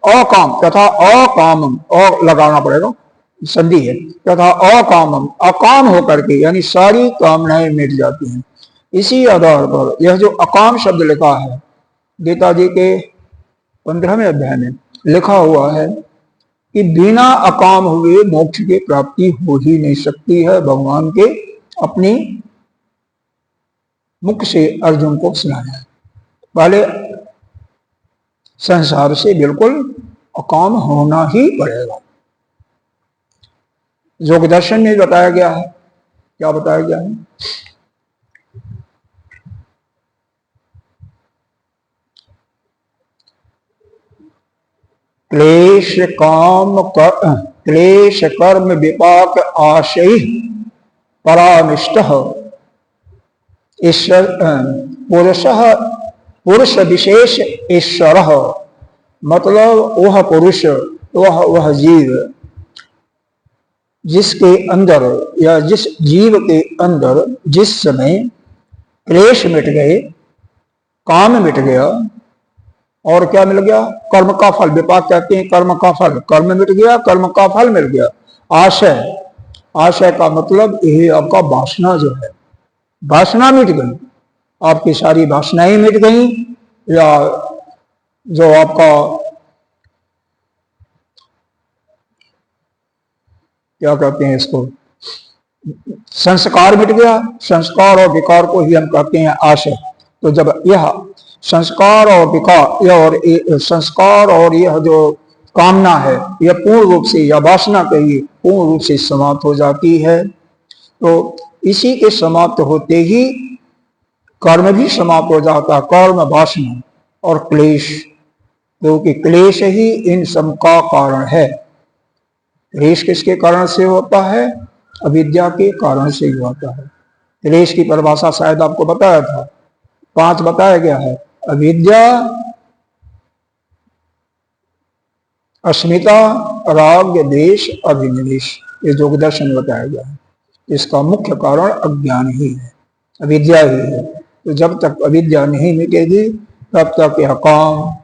अकाम तथा अकामम, और लगाना पड़ेगा, संधि है, तथा अकामम, अकाम होकर के, यानी सारी कामनाएं मिट जाती हैं। इसी आधार पर यह जो अकाम शब्द लिखा है, गीता जी के 15वें अध्याय में लिखा हुआ है कि बिना अकाम हुए मोक्ष की प्राप्ति हो ही नहीं सकती है। भगवान के अपनी मुख से अर्जुन को सुनाया है। पहले संसार से बिल्कुल अकाम होना ही पड़ेगा। योग दर्शन में बताया गया है, क्या बताया गया है, क्लेश कर्म विपाक आशय परामिष्ट ईश्वर पुरुष विशेष ईश्वर, मतलब वह पुरुष, वह जीव जिसके अंदर या जिस जीव के अंदर जिस समय क्लेश मिट गए, काम मिट गया, और क्या मिल गया, कर्म का फल, विपाक कहते हैं कर्म का फल, कर्म मिट गया, कर्म का फल मिल गया। आशय, आशय का मतलब यह आपका वासना जो है, वासना मिट गई, आपकी सारी वासनाएं मिट गई, या जो आपका क्या कहते हैं इसको, संस्कार मिट गया। संस्कार और विकार को ही हम कहते हैं आशय। तो जब यह संस्कार और विकार और संस्कार और यह जो कामना है, यह पूर्ण रूप से, या वासना कहिए, पूर्ण रूप से समाप्त हो जाती है, तो इसी के समाप्त होते ही कर्म भी समाप्त हो जाता है। कर्म, वासना और क्लेश, क्योंकि क्लेश ही इन सब का कारण है। क्लेश किसके कारण से होता है, अविद्या के कारण से ही होता है। क्लेश की परिभाषा शायद आपको बताया था, 5 बताया गया है, अविद्या, अस्मिता, राग, द्वेष, अभिनिवेश, ये योग दर्शन में बताया गया है। इसका मुख्य कारण अज्ञान ही है, अविद्या ही है। तो जब तक अविद्या नहीं मिटेगी, तब तक यह काम,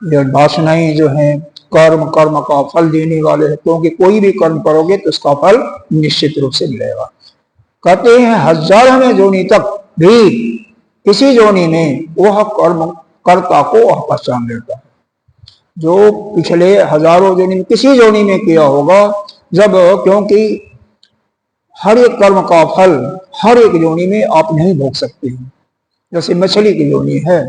यह वासनाएं जो हैं, कर्म, कर्म का फल देने वाले हैं, क्योंकि कोई भी कर्म करोगे तो उसका फल निश्चित रूप से मिलेगा। कहते हैं हजारों जोनी तक भी किसी जोनी में वह कर्म कर्ता को वह पहचान लेता है। जो पिछले हजारों जोनी में किसी जोनी में किया होगा, जब, क्योंकि हर एक कर्म का फल हर एक जोनी में आप नहीं भोग सकते हैं। जैसे मछली की जोनी है,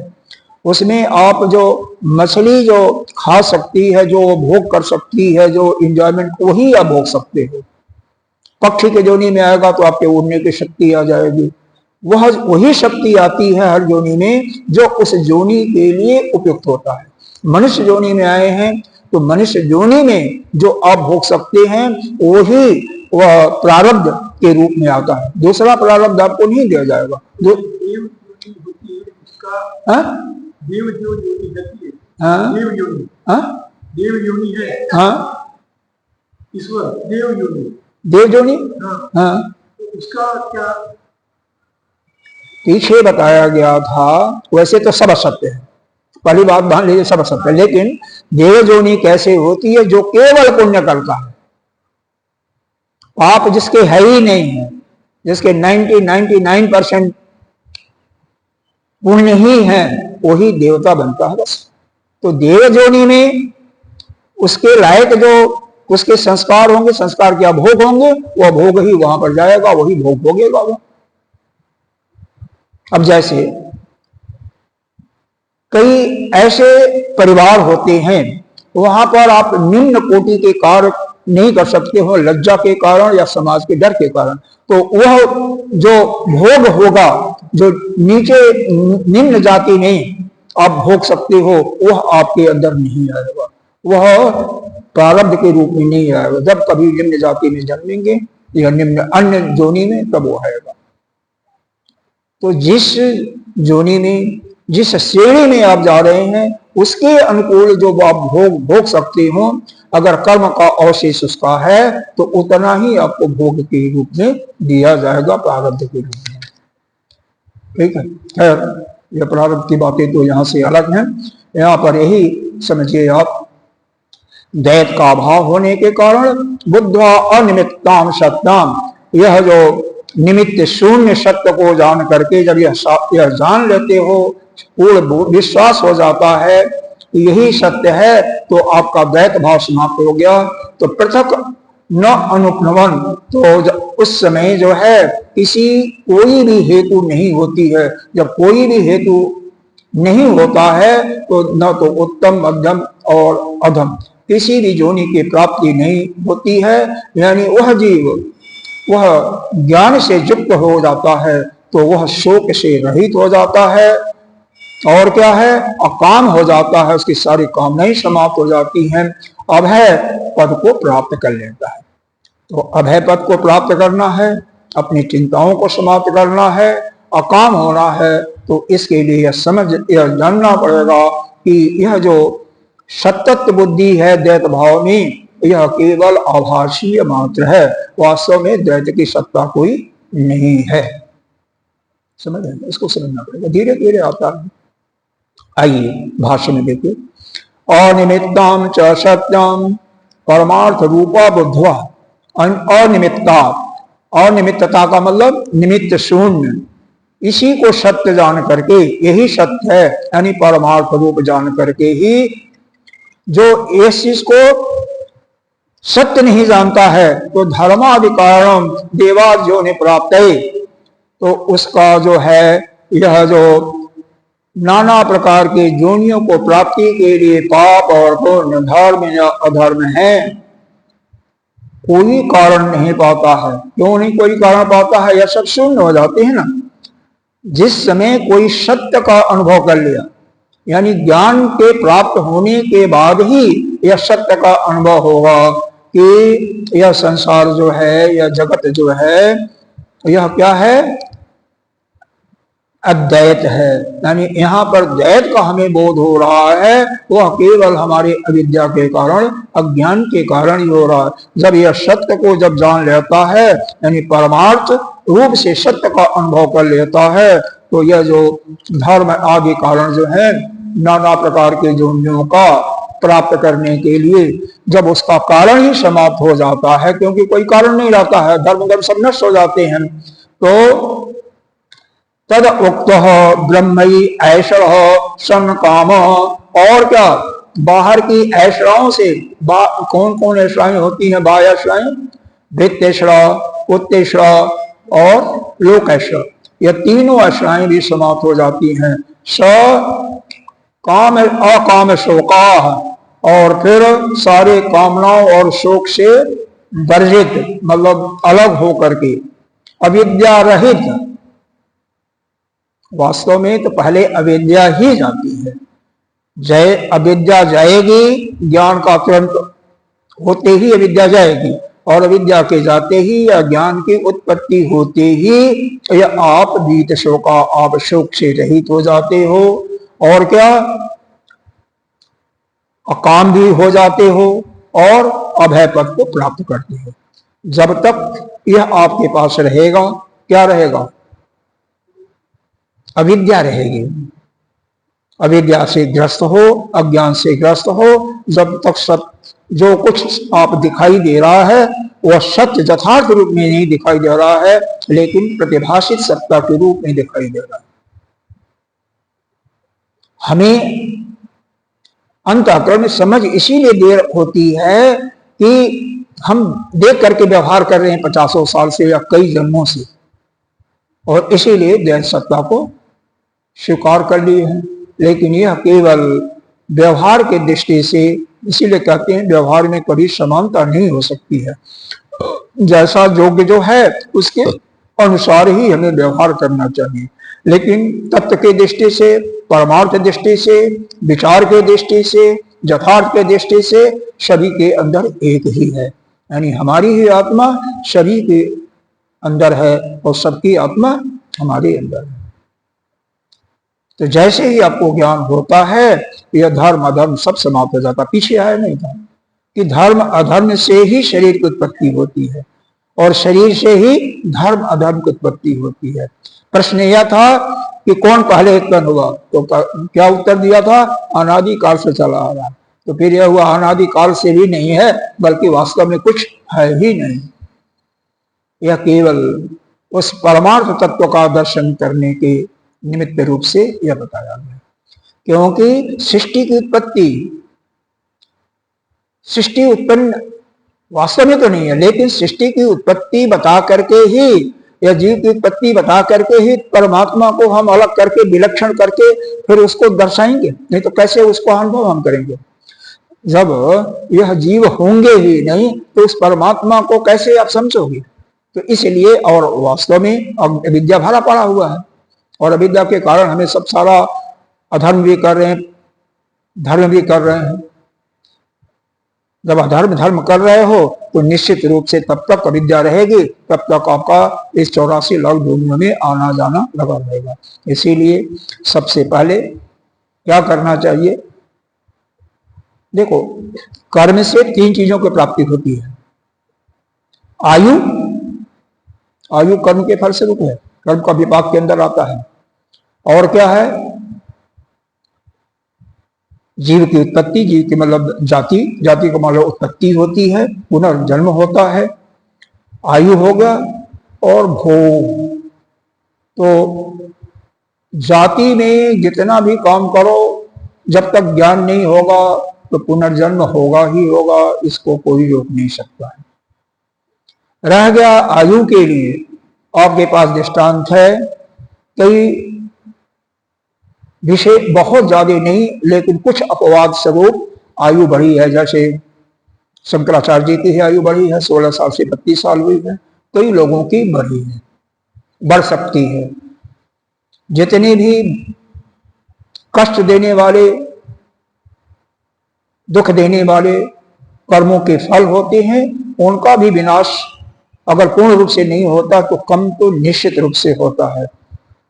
उसमें आप जो मछली जो खा सकती है, जो भोग कर सकती है, जो इंजॉयमेंट, वही आप भोग सकते हो। पक्षी के जोनी में आएगा तो आपके उड़ने की शक्ति आ जाएगी, वही शक्ति आती है हर जोनी में जो उस जोनी के लिए उपयुक्त होता है। मनुष्य जोनी में आए हैं तो मनुष्य जोनी में जो आप भोग सकते हैं वही वह प्रारब्ध के रूप में आता है। दूसरा प्रारब्ध आपको नहीं दिया जाएगा। देव योनि है, ईश्वर देव योनि, देव जोनी, हाँ, उसका क्या पीछे बताया गया था। वैसे तो सब असत्य है, पहली बात मान लीजिए, सब असत्य है, लेकिन देव जोनी कैसे होती है, जो केवल पुण्य करता है। पाप जिसके है ही नहीं है, जिसके 99% पुण्य ही है, वही देवता बनता है बस। तो देव जोनी में उसके लायक जो उसके संस्कार होंगे, संस्कार क्या भोग होंगे, वह भोग ही वहां पर जाएगा, वही भोग भोगेगा वो। अब जैसे कई ऐसे परिवार होते हैं वहां पर आप निम्न कोटि के कार्य नहीं कर सकते हो, लज्जा के कारण या समाज के डर के कारण। तो वह जो भोग होगा जो नीचे निम्न जाति में आप भोग सकते हो वह आपके अंदर नहीं आएगा, वह प्रारब्ध के रूप में नहीं आएगा। जब कभी निम्न जाति में जन्मेंगे या निम्न अन्य जोनि में तब वो आएगा। तो जिस जोनि में जिस श्रेणी में आप जा रहे हैं उसके अनुकूल जो आप भोग सकते हो, अगर कर्म का अवशेष उसका है तो उतना ही आपको भोग के रूप में दिया जाएगा, प्रारब्ध के रूप में। ठीक है, खैर ये प्रारब्ध की बातें तो यहाँ से अलग हैं। यहाँ पर यही समझिए आप, दैत का अभाव होने के कारण बुद्ध्वा अनिमित्ताम सत्याम, यह जो निमित्त शून्य सत्य को जान करके जब यह जान लेते हो, पूर्ण विश्वास हो जाता है यही सत्य है, तो आपका द्वैत भाव समाप्त हो गया। तो पृथक न अनुप्नवन, तो उस समय जो है कोई भी हेतु नहीं होती है। जब कोई भी हेतु नहीं होता है तो न तो उत्तम मध्यम और अधम किसी भी जोनि की प्राप्ति नहीं होती है। यानी वह जीव वह ज्ञान से युक्त हो जाता है तो वह शोक से रहित हो जाता है, और क्या है, अकाम हो जाता है, उसकी सारी कामनाएं समाप्त हो जाती हैं, अभय पद को प्राप्त कर लेता है। तो अभय पद को प्राप्त करना है, अपनी चिंताओं को समाप्त करना है, अकाम होना है, तो इसके लिए यह जानना पड़ेगा कि यह जो सतत बुद्धि है द्वैत भाव में, यह केवल आभासीय मात्र है, वास्तव में द्वैत की सत्ता कोई नहीं है। समझ रहे हैं, इसको समझना पड़ेगा, धीरे धीरे आता है। आइए भाष्य में देखिए, अनिमित्ताम च सत्यम परमार्थ रूपा बुद्धवा, अनिमित्ता, अनिमित्तता का मतलब निमित्त शून्य, इसी को सत्य जान करके, यही सत्य है यानी परमार्थ रूप जान करके ही जो इस चीज को सत्य नहीं जानता है तो धर्माधिकारणम देवाद जो ने प्राप्त है, तो उसका जो है यह जो नाना प्रकार के जोनियों को प्राप्ति के लिए पाप और पुण्य धर्म या अधर्म है, कोई कारण नहीं पाता है। क्यों नहीं कोई कारण पाता है? यह सब शून्य हो जाते हैं ना। जिस समय कोई सत्य का अनुभव कर लिया, यानी ज्ञान के प्राप्त होने के बाद ही यह सत्य का अनुभव होगा कि यह संसार जो है, यह जगत जो है, यह क्या है, अद्वैत है। यानी यहाँ पर द्वैत का हमें बोध हो रहा है, वह केवल हमारे अविद्या के कारण, अज्ञान के कारण ही हो रहा है। जब यह सत्य को जब जान लेता है, यानी परमार्थ रूप से सत्य का अनुभव कर लेता है, तो यह जो धर्म आदि कारण जो है, नाना प्रकार के जोनियों का प्राप्त करने के लिए जब उसका कारण ही समाप्त हो जाता है, क्योंकि कोई कारण नहीं रहता है, धर्म कर्म सब नष्ट हो जाते हैं, तो तद उक्त ब्रह्मई ऐश्वर सन काम, और क्या, बाहर की ऐश्वर्यों से, कौन कौन ऐश्वर्याएं होती हैं? बाह्याश्रय, वृत्तेश्वर, उत्तेश्वर और लोकेश्वर, यह तीनों ऐश्वर्याएं भी समाप्त हो जाती हैं। स काम अकाम शोका, और फिर सारे कामनाओं और शोक से वर्जित, मतलब अलग हो करके, अविद्या रहित। वास्तव में तो पहले अविद्या ही जाती है, अविद्या जाएगी, ज्ञान का तुरंत होते ही अविद्या जाएगी, और अविद्या के जाते ही या ज्ञान की उत्पत्ति होते ही या आप बीत शोका, आप शोक से रहित हो जाते हो, और क्या, अकाम भी हो जाते हो और अभय पद को प्राप्त करते हो। जब तक यह आपके पास रहेगा, क्या रहेगा? अविद्या रहेगी। अविद्या से ग्रस्त हो, अज्ञान से ग्रस्त हो, जब तक सत्य जो कुछ आप दिखाई दे रहा है वह सत्य यथार्थ रूप में नहीं दिखाई दे रहा है, लेकिन प्रतिभाषित सत्ता के रूप में दिखाई दे रहा है। हमें अंतःकरण में समझ इसीलिए देर होती है कि हम देख करके व्यवहार कर रहे हैं 50 साल से या कई जन्मों से, और इसीलिए द्वैत सत्ता को स्वीकार कर लिए हैं। लेकिन यह केवल व्यवहार के दृष्टि से, इसीलिए कहते हैं व्यवहार में कभी समानता नहीं हो सकती है। जैसा योग्य जो है उसके अनुसार ही हमें व्यवहार करना चाहिए, लेकिन तत्व के दृष्टि से, परमार्थ दृष्टि से, विचार के दृष्टि से, यथार्थ के दृष्टि से सभी के अंदर एक ही है। यानी हमारी ही आत्मा सभी के अंदर है और सबकी आत्मा हमारे अंदर है। तो जैसे ही आपको ज्ञान होता है यह धर्म अधर्म सब समाप्त हो जाता। पीछे आया नहीं था कि धर्म अधर्म से ही शरीर की उत्पत्ति होती है और शरीर से ही धर्म अधर्म की उत्पत्ति होती है। प्रश्न यह था कि कौन पहले उत्पन्न हुआ, तो क्या उत्तर दिया था, अनादि काल से चला आ रहा। तो फिर यह हुआ अनादि काल से भी नहीं है, बल्कि वास्तव में कुछ है ही नहीं। यह केवल उस परमार्थ तत्व का दर्शन करने के निमित्त रूप से यह बताया गया, क्योंकि सृष्टि उत्पन्न वास्तव में तो नहीं है, लेकिन सृष्टि की उत्पत्ति बता करके ही, या जीव की उत्पत्ति बता करके ही परमात्मा को हम अलग करके विलक्षण करके फिर उसको दर्शाएंगे, नहीं तो कैसे उसको अनुभव हम करेंगे। जब यह जीव होंगे ही नहीं तो उस परमात्मा को कैसे आप समझोगे। तो इसलिए, और वास्तव में अब विद्या भरा पड़ा हुआ है और अविद्या के कारण हमें सब सारा अधर्म भी कर रहे हैं, धर्म भी कर रहे हैं। जब अधर्म धर्म कर रहे हो तो निश्चित रूप से तब तक अविद्या रहेगी, तब तक आपका इस 84 लाख दुनिया में आना जाना लगा रहेगा। इसीलिए सबसे पहले क्या करना चाहिए, देखो कर्म से 3 चीजों की प्राप्ति होती है। आयु कर्म के फल स्वरूप है, कर्म का विपाक के अंदर आता है। और क्या है, जीव की उत्पत्ति, जीव की मतलब जाति, जाति का मतलब उत्पत्ति होती है, पुनर्जन्म होता है, आयु होगा और भोग। तो जाति में जितना भी काम करो, जब तक ज्ञान नहीं होगा तो पुनर्जन्म होगा ही होगा, इसको कोई रोक नहीं सकता है। रह गया आयु के लिए, आपके पास दृष्टांत है, कई विषय बहुत ज्यादा नहीं लेकिन कुछ अपवाद स्वरूप आयु बढ़ी है। जैसे शंकराचार्य जी की आयु बढ़ी है, 16 साल से 32 साल हुई है, कई लोगों की बढ़ी है, बढ़ सकती है। जितने भी कष्ट देने वाले, दुख देने वाले कर्मों के फल होते हैं, उनका भी विनाश अगर पूर्ण रूप से नहीं होता तो कम तो निश्चित रूप से होता है।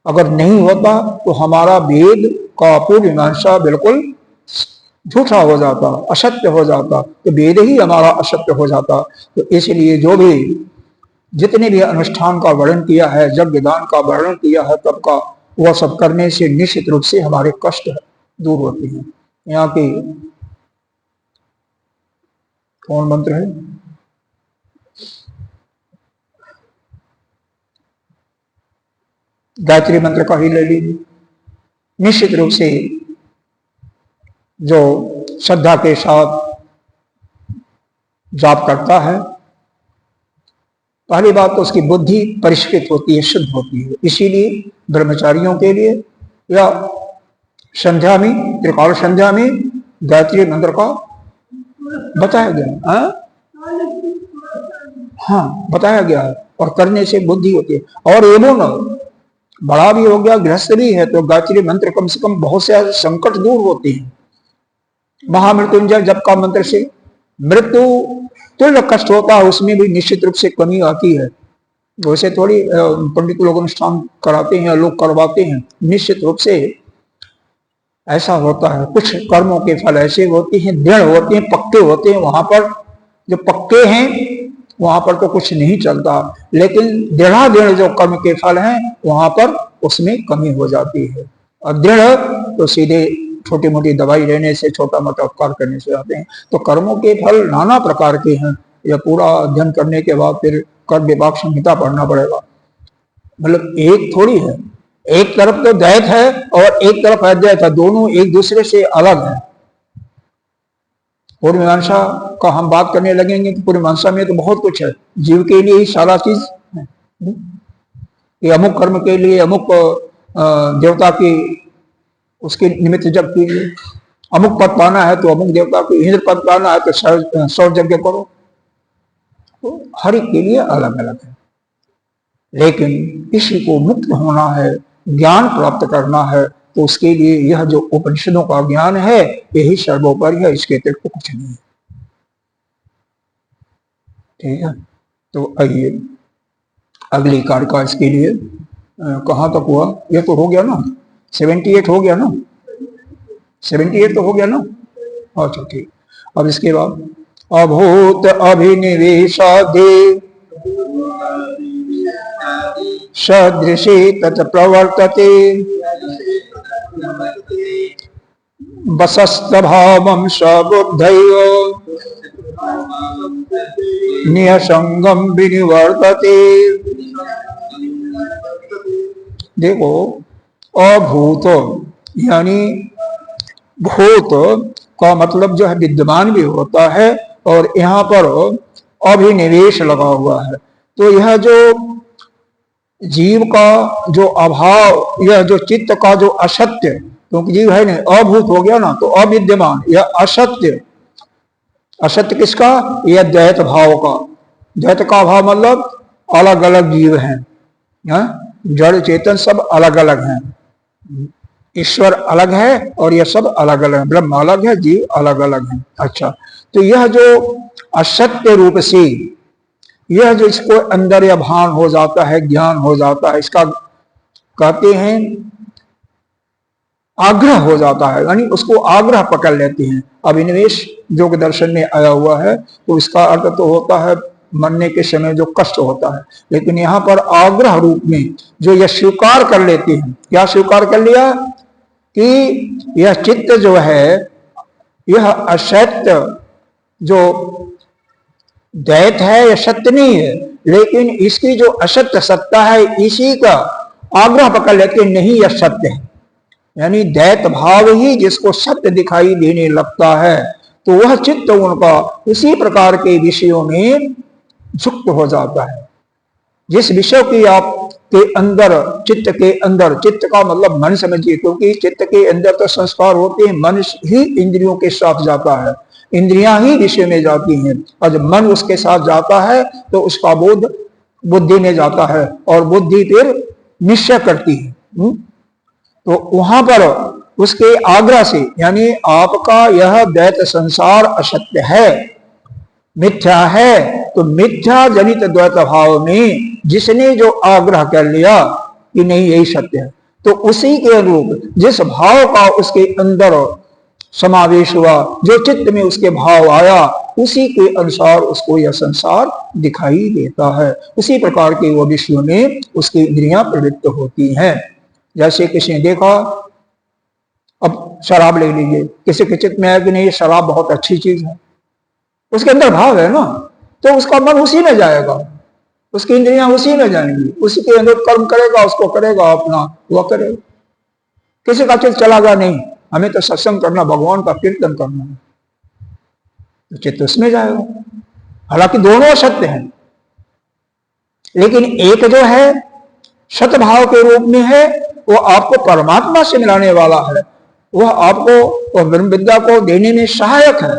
अगर नहीं होता तो हमारा वेद का पूर्ण मीमांसा बिल्कुल झूठा हो जाता, असत्य हो जाता, तो वेद ही हमारा असत्य हो जाता। तो इसलिए जो भी जितने भी अनुष्ठान का वर्णन किया है, यज्ञ दान का वर्णन किया है, तब का वह सब करने से निश्चित रूप से हमारे कष्ट दूर होते हैं। यहाँ के कौन मंत्र है, गायत्री मंत्र का ही ले लीजिए। निश्चित रूप से जो श्रद्धा के साथ जाप करता है, पहली बात तो उसकी बुद्धि परिष्कृत होती है, शुद्ध होती है। इसीलिए ब्रह्मचारियों के लिए या संध्या में, त्रिकाल संध्या में गायत्री मंत्र का बताया गया, हाँ बताया गया है, और करने से बुद्धि होती है। और एवं बड़ा भी हो गया, गृहस्थ भी है, तो गायत्री मंत्र कम से कम बहुत से संकट दूर होते हैं। महामृत्युंजय जप का मंत्र से मृत्यु तुल्य कष्ट होता है, उसमें भी निश्चित रूप से कमी आती है। वैसे थोड़ी पंडित लोग अनुष्ठान कराते हैं, लोग करवाते हैं, निश्चित रूप से ऐसा होता है। कुछ कर्मों के फल ऐसे होते हैं, दृढ़ होते हैं, पक्के होते हैं। वहां पर जो पक्के हैं वहां पर तो कुछ नहीं चलता, लेकिन दृढ़ जो कर्म के फल हैं वहां पर उसमें कमी हो जाती है। और दृढ़ तो सीधे छोटी मोटी दवाई लेने से, छोटा मोटा उपकार करने से आते हैं। तो कर्मों के फल नाना प्रकार के हैं। यह पूरा अध्ययन करने के बाद फिर कर्म विभाग संहिता पढ़ना पड़ेगा। मतलब एक थोड़ी है, एक तरफ तो द्वैत है और एक तरफ अद्वैत है, दोनों एक दूसरे से अलग है। पूर्ण मीमांसा का हम बात करने लगेंगे कि पूर्ण मीमांसा में तो बहुत कुछ है, जीव के लिए ही सारा चीज है कि अमुक कर्म के लिए अमुक देवता की उसके निमित्त जप कीजिए। अमुक पद पाना है तो अमुक देवता को, इंद्र पद पाना है तो 100 यज्ञ करो। तो हर एक के लिए अलग अलग है। लेकिन किसी को मुक्त होना है, ज्ञान प्राप्त करना है, तो उसके लिए यह जो उपनिषदों का ज्ञान है यही सर्वोपरि है, इसके अतिरिक्त कुछ नहीं है। ठीक है, तो आइए अगली कार्य का इसके लिए कहाँ तक हुआ? यह तो हो गया ना, 78 हो गया ना, 78 तो हो गया ना। अच्छा ठीक। अब इसके बाद अभूत अभिनिवेशादि सदृशे तत् प्रवर्तते वसस्तभावं सबुद्धैव नियसंगम विनिवर्तते। देखो, अभूत यानी भूत का मतलब जो है विद्यमान भी होता है, और यहाँ पर अभिनिवेश लगा हुआ है। तो यह जो जीव का जो अभाव, यह जो चित्त का जो असत्य, क्योंकि जीव है नहीं, अभूत हो गया ना, तो अविद्यमान, यह असत्य। असत्य किसका? यह द्वैत भाव का। द्वैत का भाव मतलब अलग अलग जीव हैं, जड़ चेतन सब अलग अलग हैं। ईश्वर अलग है और यह सब अलग अलग है, ब्रह्म अलग है, जीव अलग अलग है। अच्छा, तो यह जो असत्य रूप से यह जो इसको अंदर या भान हो जाता है, ज्ञान हो जाता है, इसका कहते हैं आग्रह हो जाता है, यानी उसको आग्रह पकड़ लेते हैं। अभिनिवेश योग दर्शन में आया हुआ है, तो इसका अर्थ तो होता है मरने के समय जो कष्ट होता है, लेकिन यहाँ पर आग्रह रूप में जो यह स्वीकार कर लेते हैं। क्या स्वीकार कर लिया? कि यह चित्त जो है, यह असत्य जो द्वैत है, यह सत्य नहीं है, लेकिन इसकी जो असत्य सत्ता है, इसी का आग्रह पकड़ लेते नहीं, यह सत्य है। यानी द्वैत भाव ही जिसको सत्य दिखाई देने लगता है, तो वह चित्त उनका उसी प्रकार के विषयों में युक्त हो जाता है। जिस विषय की आप के अंदर, चित्त के अंदर, चित्त का मतलब मन समझिए, क्योंकि चित्त के अंदर तो संस्कार होते हैं, मन ही इंद्रियों के साथ जाता है, इंद्रियां ही विषय में जाती हैं, और जब मन उसके साथ जाता है तो उसका बोध बुद्धि में जाता है, और बुद्धि फिर निश्चय करती है। तो वहां पर उसके आग्रह से, यानी आपका यह द्वैत संसार असत्य है, मिथ्या है, तो मिथ्या जनित द्वैत भाव में जिसने जो आग्रह कर लिया कि नहीं यही सत्य है, तो उसी के अनुरूप जिस भाव का उसके अंदर समावेश हुआ, जो चित्त में उसके भाव आया, उसी के अनुसार उसको यह संसार दिखाई देता है। उसी प्रकार के वो विषयों में उसकी इंद्रियां प्रवृत्त होती हैं। जैसे किसी ने देखा, अब शराब ले लीजिए, किसी के चित्त में है कि नहीं ये शराब बहुत अच्छी चीज है, उसके अंदर भाव है ना, तो उसका मन उसी में जाएगा, उसकी इंद्रियां उसी में जाएंगी, उसी के अंदर कर्म करेगा, उसको करेगा, अपना वह करेगा। किसी का चित्त चला गया, नहीं हमें तो सत्संग करना, भगवान का कीर्तन करना है, तो चित्त उसमें जाएगा। हालांकि दोनों सत्य हैं, लेकिन एक जो है सतभाव के रूप में है, वो आपको परमात्मा से मिलाने वाला है, वह आपको ब्रह्म विद्या को देने में सहायक है,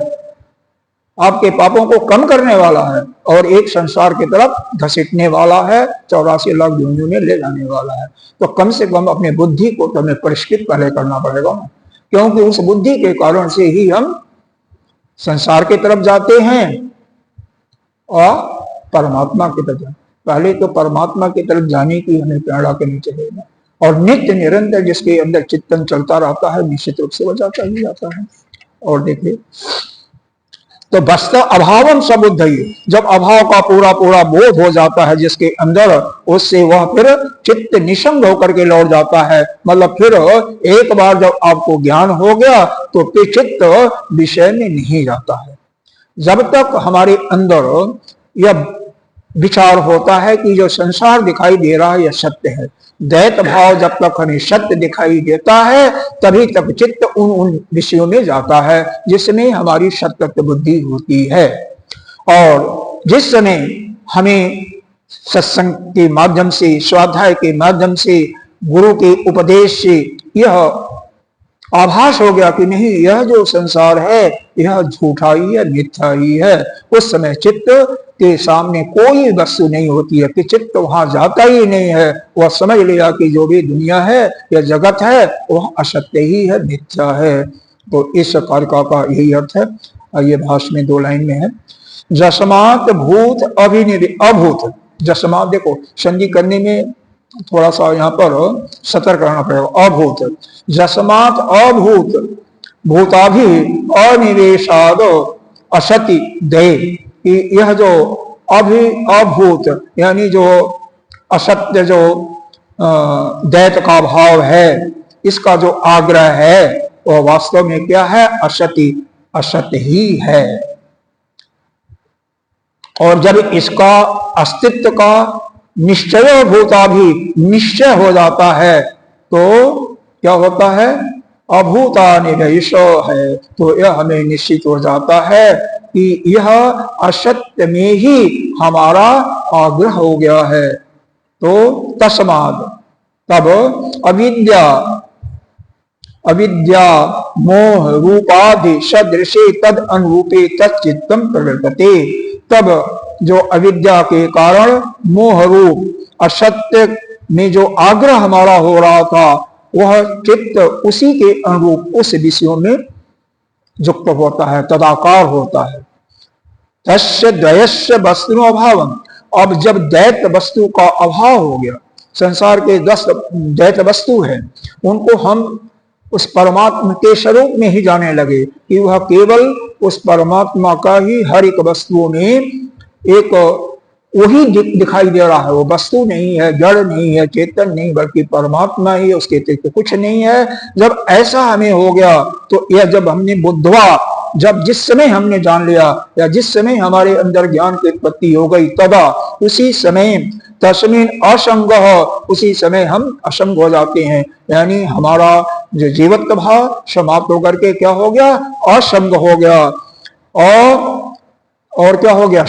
आपके पापों को कम करने वाला है, और एक संसार की तरफ घसीटने वाला है, 84 लाख योनियों में ले जाने वाला है। तो कम से कम अपने बुद्धि को तो हमें परिष्कृत पहले करना पड़ेगा ना, क्योंकि उस बुद्धि के कारण से ही हम संसार की तरफ जाते हैं और परमात्मा की तरफ। पहले तो परमात्मा की तरफ जाने की हमें प्रेरणा करनी चाहिए, और नित्य निरंतर जिसके अंदर चिंतन चलता रहता है, निश्चित रूप से वो जाता ही जाता है। और देखिए, तो वस्तु अभावम सबुद्धि, जब अभाव का पूरा पूरा बोध हो जाता है जिसके अंदर, उससे वह फिर चित्त निशंग होकर के लौट जाता है। मतलब फिर एक बार जब आपको ज्ञान हो गया तो फिर चित्त विषय में नहीं जाता है। जब तक हमारे अंदर यह विचार होता है कि जो संसार दिखाई दे रहा है यह सत्य है, द्वैत भाव जब तक हमें सत्य दिखाई देता है, तभी तक चित्त उन विषयों में जाता है जिसमें हमारी सत्य बुद्धि होती है। और जिस समय हमें सत्संग के माध्यम से, स्वाध्याय के माध्यम से, गुरु के उपदेश से यह आभास हो गया कि नहीं, यह जो संसार है यह झूठा ही है, मिथ्या ही है। उस समय चित्त के सामने कोई वस्तु नहीं होती है कि चित्त वहां जाता ही नहीं है। वह समझ लिया कि जो भी दुनिया है या जगत है वह असत्य ही है, मिथ्या है। तो इस कारका का यही अर्थ है। ये भाष्य में 2 लाइन में है। जस्मात् भूत अभूत। जस्मात् देखो संधि करने में थोड़ा सा यहाँ पर सतर्क रहना पड़ेगा। अभूत, जस्मात् अभूत भूताभि अनिवेशाद असति दे। यह जो अभूत यानी जो असत्य, जो दैत का भाव है, इसका जो आग्रह है वह वास्तव में क्या है? असति, असत्य ही है। और जब इसका अस्तित्व का निश्चय भूता भी निश्चय हो जाता है तो क्या होता है? अभूता निवेश है। तो यह हमें निश्चित हो जाता है कि यह असत्य में ही हमारा आग्रह हो गया है। तो तस्माद, तब अविद्या मोह रूपादि सदृशे तद अनुरूपे तच्चित्तम प्रवर्तते। तब जो अविद्या के कारण मोह रूप असत्य में जो आग्रह हमारा हो रहा था वह चित्त उसी के अनुरूप उस विषयों में युक्त होता है, तदाकार होता है। तस्य द्वयस्य वस्तु अभाव। अब जब दैत वस्तु का अभाव हो गया, संसार के 10 दैत वस्तु हैं, उनको हम उस परमात्मा के स्वरूप में ही जाने लगे कि वह केवल उस परमात्मा का ही हर एक वस्तुओं में एक वही दिखाई दे रहा है। वो वस्तु नहीं है, जड़ नहीं है, चेतन नहीं, बल्कि परमात्मा ही है, उसके अतिरिक्त कुछ नहीं है। जब ऐसा हमें हो गया तो यह जब हमने बुद्धवा, जब जिस समय हमने जान लिया या जिस समय हमारे अंदर ज्ञान की उत्पत्ति हो गई, तदा उसी समय तस्मिन असंग, उसी समय हम असंग हो जाते हैं। यानी हमारा जो जीवत्व भाव समाप्त होकर के क्या हो गया? असंग हो गया। और क्या हो गया?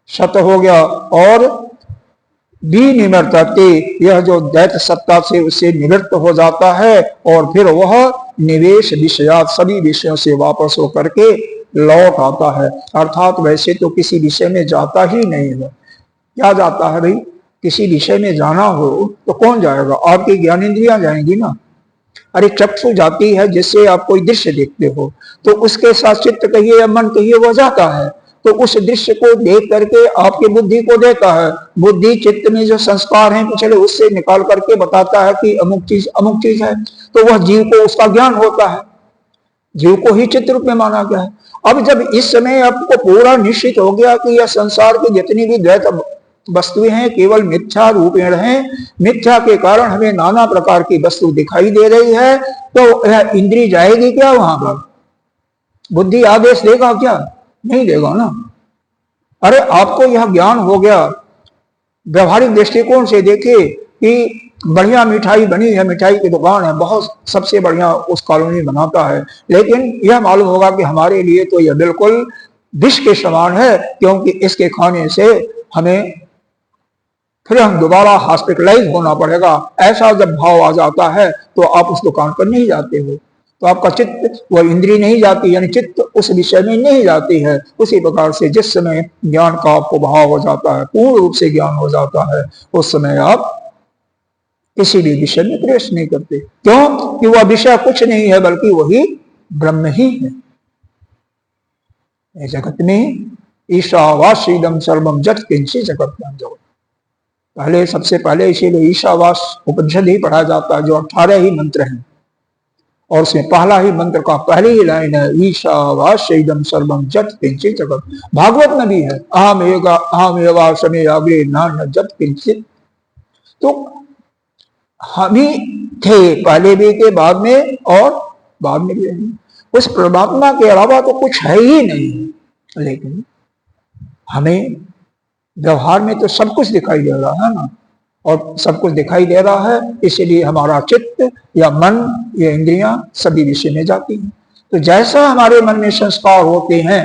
सत हो गया। और विनिवर्तते, यह जो दैत सत्ता से उससे निवृत्त हो जाता है और फिर वह निवेश विषयात, सभी विषयों से वापस होकर के लौट आता है। अर्थात वैसे तो किसी विषय में जाता ही नहीं है। क्या जाता है भाई? किसी विषय में जाना हो तो कौन जाएगा? आपकी ज्ञानेंद्रियां जाएंगी ना। अरे चक्षु जाती है जिससे आप कोई दृश्य देखते हो, तो उसके साथ चित्त कहिए या मन कहिए वह जाता है। तो उस दृश्य को देख करके आपकी बुद्धि को देता है। बुद्धि चित्त में जो संस्कार हैं पिछले, उससे निकाल करके बताता है कि अमुक चीज है। तो वह जीव को उसका ज्ञान होता है, जीव को ही चित्त रूप में माना गया है। अब जब इस समय आपको पूरा निश्चित हो गया कि यह संसार की जितनी भी द्वैत वस्तुएं हैं केवल मिथ्या रूपेण हैं, मिथ्या के कारण हमें नाना प्रकार की वस्तु दिखाई दे रही है, तो यह इंद्रिय जाएगी क्या वहां पर? बुद्धि आदेश देगा क्या? नहीं देगा ना। अरे आपको यह ज्ञान हो गया, व्यवहारिक दृष्टिकोण से देखिए कि बढ़िया मिठाई बनी है, मिठाई की दुकान है, बहुत सबसे बढ़िया उस कॉलोनी बनाता है, लेकिन यह मालूम होगा कि हमारे लिए तो यह बिल्कुल विष के समान है, क्योंकि इसके खाने से हमें फिर हम दोबारा हॉस्पिटलाइज होना पड़ेगा। ऐसा जब भाव आ जाता है तो आप उस दुकान पर नहीं जाते हो। तो आपका चित्त, वह इंद्रिय नहीं जाती, यानी चित्त उस विषय में नहीं जाती है। उसी प्रकार से जिस समय ज्ञान का आपको भाव हो जाता है, पूर्ण रूप से ज्ञान हो जाता है, उस समय आप किसी भी विषय में प्रवेश नहीं करते। क्यों? कि वह विषय कुछ नहीं है बल्कि वही ब्रह्म ही है। जगत में ईशावास इदं सर्वम जट किंचित जगत जगत। पहले सबसे पहले इसीलिए ईशावास उपनिषद ही पढ़ा जाता है, जो 18 ही मंत्र हैं, और उसमें पहला ही मंत्र का पहली ही लाइन है ईशावास इदं सर्वम जट किंचित जगत। भागवत में भी है अहम एवा समय अग्रे नान्य जट किंचित। तो हम ही थे, पहले भी थे, बाद में और बाद में भी नहीं। उस परमात्मा के अलावा तो कुछ है ही नहीं। लेकिन हमें व्यवहार में तो सब कुछ दिखाई दे रहा है ना, और सब कुछ दिखाई दे रहा है, इसलिए हमारा चित्त या मन या इंद्रियां सभी विषय में जाती हैं। तो जैसा हमारे मन में संस्कार होते हैं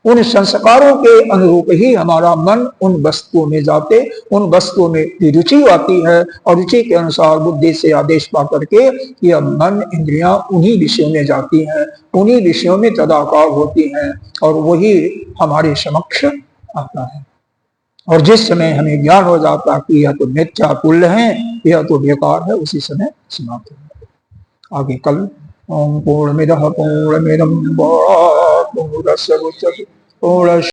उन संस्कारों के अनुरूप ही हमारा मन उन वस्तुओं में जाते, उन वस्तुओं में रुचि आती है और रुचि के अनुसार बुद्धि से आदेश पा करके यह मन इंद्रियां उन्हीं विषयों में जाती हैं, उन्हीं विषयों में तदाकार होती हैं और वही हमारे समक्ष आता है। और जिस समय हमें ज्ञान हो जाता कि यह तो मिथ्या तुल्य है, यह तो बेकार है, उसी समय समाप्त हो। आगे कल ओम पूर्णमिदः पूर्णमिदं पूर्णस्य मुच्यते पूर्णस्य